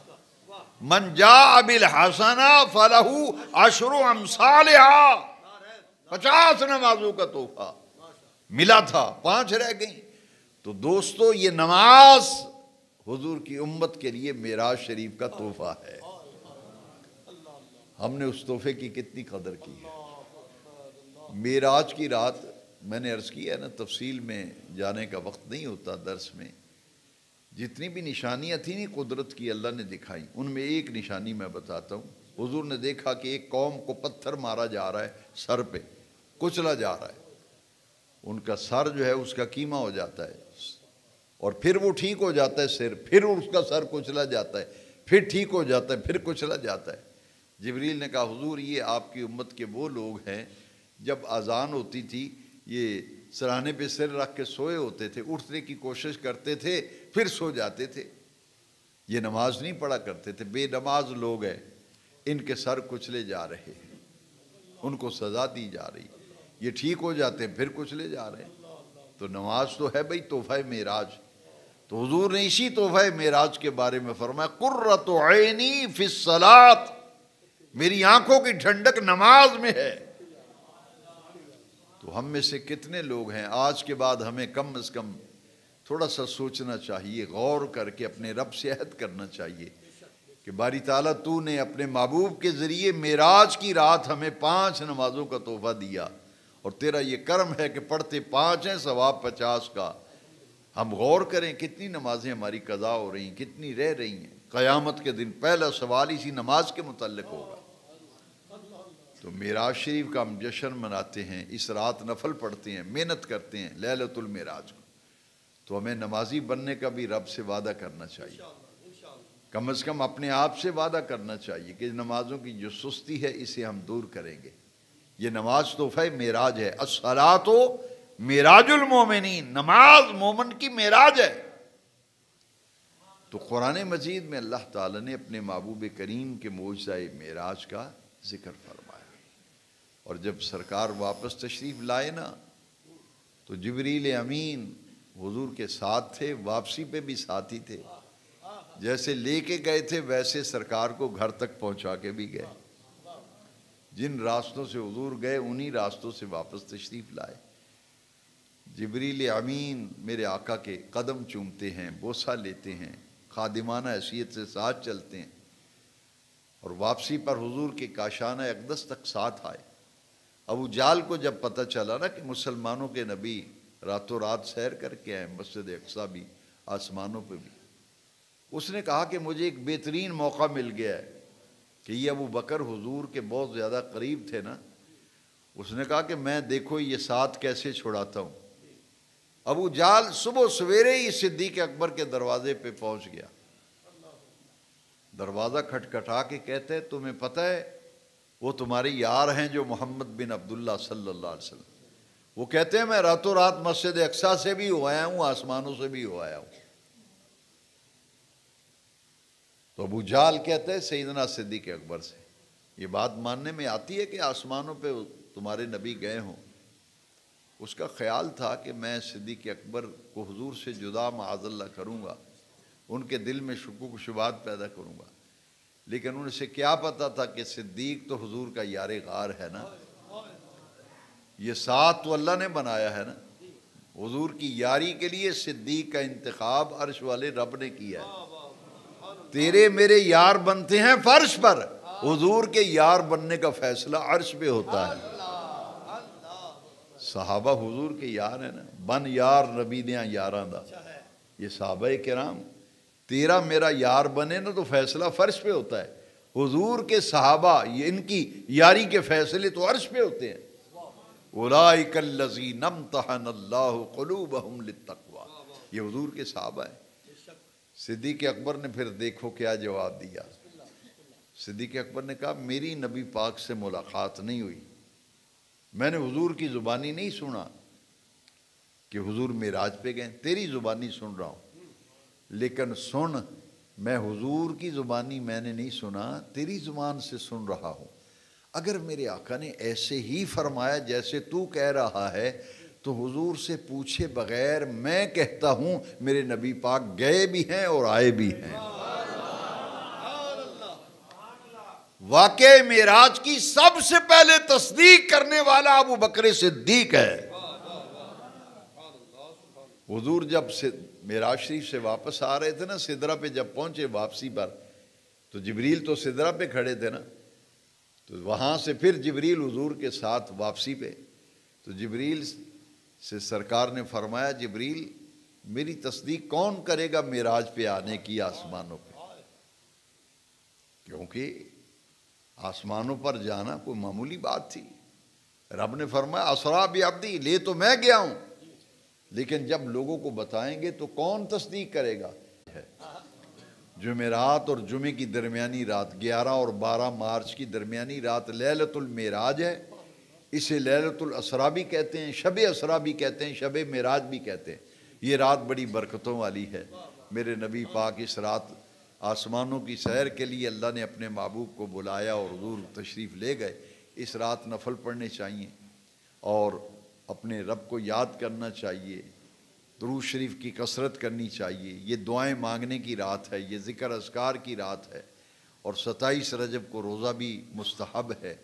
من جاء بالحسنہ فلہ 10 امثالہا، 50 نمازوں کا تحفہ ملا تھا، 5 رہ گئیں۔ تو دوستو یہ نماز حضور کی امت کے لیے معراج شریف کا تحفہ ہے۔ ہم نے اس تحفے کی کتنی قدر کی ہے۔ معراج کی رات میں نے عرض کیا ہے نا، تفصیل میں جانے کا وقت نہیں ہوتا درس میں، جتنی بھی نشانیاں تھیں نہیں قدرت کی اللہ نے دکھائی، ان میں ایک نشانی میں بتاتا ہوں۔ حضور نے دیکھا کہ ایک قوم کو پتھر مارا جا رہا ہے، سر پہ کچلا جا رہا ہے، ان کا سر جو ہے اس کا کیما ہو جاتا ہے، اور پھر وہ ٹھیک ہو جاتا ہے سر، پھر اس کا سر کچلا جاتا ہے، پھر ٹھیک ہو جاتا ہے، پھر کچلا جاتا ہے۔ جبریل نے کہا حضور یہ آپ کی امت کے وہ لوگ ہیں جب اذان ہوتی تھی یہ سرانے پہ سر رکھ کے سوئے ہوتے تھے، اٹھنے کی کوشش کرتے تھے پھر سو جاتے تھے، یہ نماز نہیں پڑھا کرتے تھے، بے نماز لوگ ہیں، ان کے سر کچلے جا رہے ہیں، ان کو سزا دی جا رہی، یہ ٹھیک ہو جاتے ہیں پھر کچلے جا رہے ہیں۔ تو نماز تو ہے بھئی تحفہ معراج۔ تو حضور نے اسی تحفہ معراج کے بارے میں فرمایا قرۃ عینی فی الصلاۃ، میری آنکھوں کی ٹھنڈک نماز میں ہے۔ تو ہم میں سے کتنے لوگ ہیں آج کے بعد ہمیں کم از کم تھوڑا سا سوچنا چاہیے، غور کر کے اپنے رب سے عہد کرنا چاہیے کہ باری تعالیٰ تو نے اپنے محبوب کے ذریعے معراج کی رات ہمیں 5 نمازوں کا تحفہ دیا، اور تیرا یہ کرم ہے کہ پڑھتے 5 ہیں ثواب 50 کا۔ ہم غور کریں کتنی نمازیں ہماری قضا ہو رہی ہیں، کتنی رہ رہی ہیں۔ قیامت کے دن پہلا سوال اسی نماز کے متعلق ہوگا۔ تو معراج شریف کا ہم جشن مناتے ہیں، اس رات نفل پڑھتے ہیں، محنت کرتے ہیں لیلۃ المعراج کو، تو ہمیں نمازی بننے کا بھی رب سے وعدہ کرنا چاہیے، کم از کم اپنے آپ سے وعدہ کرنا چاہیے کہ نمازوں کی جو سستی ہے اسے ہم دور کریں گے۔ یہ نماز تحفہ معراج ہے، الصلاۃ معراج المومنین، نماز مومن کی معراج ہے۔ تو قرآن مجید میں اللہ تعالیٰ نے اپنے محبوب کریم کے معجزہ معراج کا ذکر فرمایا، اور جب سرکار واپس تشریف لائے نا تو جبریل امین حضور کے ساتھ تھے، واپسی پہ بھی ساتھ ہی تھے۔ جیسے لے کے گئے تھے ویسے سرکار کو گھر تک پہنچا کے بھی گئے. جن راستوں سے حضور گئے انہی راستوں سے واپس تشریف لائے. جبریل امین میرے آقا کے قدم چومتے ہیں، بوسہ لیتے ہیں، خادمانہ حیثیت سے ساتھ چلتے ہیں، اور واپسی پر حضور کے کاشانہ اقدس تک ساتھ آئے. ابو جہل کو جب پتہ چلا نا کہ مسلمانوں کے نبی راتوں رات سیر کر کے آئے، مسجد اقصیٰ بھی، آسمانوں پہ بھی، اس نے کہا کہ مجھے ایک بہترین موقع مل گیا ہے کہ یہ ابو بکر حضور کے بہت زیادہ قریب تھے نا. اس نے کہا کہ میں دیکھو یہ ساتھ کیسے چھڑاتا ہوں. ابو جہل صبح سویرے ہی صدیق اکبر کے دروازے پہ پہنچ گیا. دروازہ کھٹکھٹا کے کہتے ہیں تمہیں پتہ ہے وہ تمہارے یار ہیں جو محمد بن عبداللہ صلی اللہ علیہ وسلم. وہ کہتے ہیں میں راتوں رات مسجد اقصیٰ سے بھی ہو آیا ہوں، آسمانوں سے بھی ہو آیا ہوں. تو ابو جہل کہتے ہیں سیدنا صدیق اکبر سے یہ بات ماننے میں آتی ہے کہ آسمانوں پہ تمہارے نبی گئے ہوں. اس کا خیال تھا کہ میں صدیق اکبر کو حضور سے جدا معاذ اللہ کروں گا، ان کے دل میں شکوک و شبہات پیدا کروں گا. لیکن ان سے کیا پتا تھا کہ صدیق تو حضور کا یار غار ہے نا، یہ ساتھ تو اللہ نے بنایا ہے نا. حضور کی یاری کے لیے صدیق کا انتخاب عرش والے رب نے کیا ہے. تیرے میرے یار بنتے ہیں فرش پر، حضور کے یار بننے کا فیصلہ عرش پہ ہوتا ہے. صحابہ حضور کے یار ہیں نا، بن یار نبی دیاں یاراں دا. یہ صحابہ کرام تیرا میرا یار بنے نا تو فیصلہ فرش پہ ہوتا ہے. حضور کے صحابہ ان کی یاری کے فیصلے تو عرش پہ ہوتے ہیں. اولئک الذین امتحن اللہ قلوبہم للتقوی، یہ حضور کے صحابہ ہیں. صدیق اکبر نے پھر دیکھو کیا جواب دیا. صدیق اکبر نے کہا میری نبی پاک سے ملاقات نہیں ہوئی، میں نے حضور کی زبانی نہیں سنا کہ حضور معراج پہ گئے، تیری زبانی سن رہا ہوں. لیکن سن، میں حضور کی زبانی میں نے نہیں سنا، تیری زبان سے سن رہا ہوں. اگر میرے آقا نے ایسے ہی فرمایا جیسے تو کہہ رہا ہے تو حضور سے پوچھے بغیر میں کہتا ہوں میرے نبی پاک گئے بھی ہیں اور آئے بھی ہیں. واقع معراج کی سب سے پہلے تصدیق کرنے والا ابو بکر صدیق ہے. حضور جب معراج شریف سے واپس آ رہے تھے نا، سدرہ پہ جب پہنچے واپسی پر، تو جبریل تو سدرہ پہ کھڑے تھے نا، تو وہاں سے پھر جبریل حضور کے ساتھ واپسی پہ. تو جبریل سے سرکار نے فرمایا جبریل میری تصدیق کون کرے گا معراج پہ آنے کی آسمانوں پہ، کیونکہ آسمانوں پر جانا کوئی معمولی بات تھی. رب نے فرمایا اسریٰ بعبدی، لے تو میں گیا ہوں لیکن جب لوگوں کو بتائیں گے تو کون تصدیق کرے گا. جمعرات اور جمعے کی درمیانی رات 11 اور 12 مارچ کی درمیانی رات لیلۃ المعراج ہے. اسے لیلۃ الاسریٰ بھی کہتے ہیں، شب اسریٰ بھی کہتے ہیں، شب معراج بھی کہتے ہیں. یہ رات بڑی برکتوں والی ہے. میرے نبی پاک اس رات آسمانوں کی سیر کے لیے اللہ نے اپنے محبوب کو بلایا اور حضور تشریف لے گئے. اس رات نفل پڑھنے چاہیے اور اپنے رب کو یاد کرنا چاہیے، درود شریف کی کثرت کرنی چاہیے. یہ دعائیں مانگنے کی رات ہے، یہ ذکر اذکار کی رات ہے، اور 27 رجب کو روزہ بھی مستحب ہے.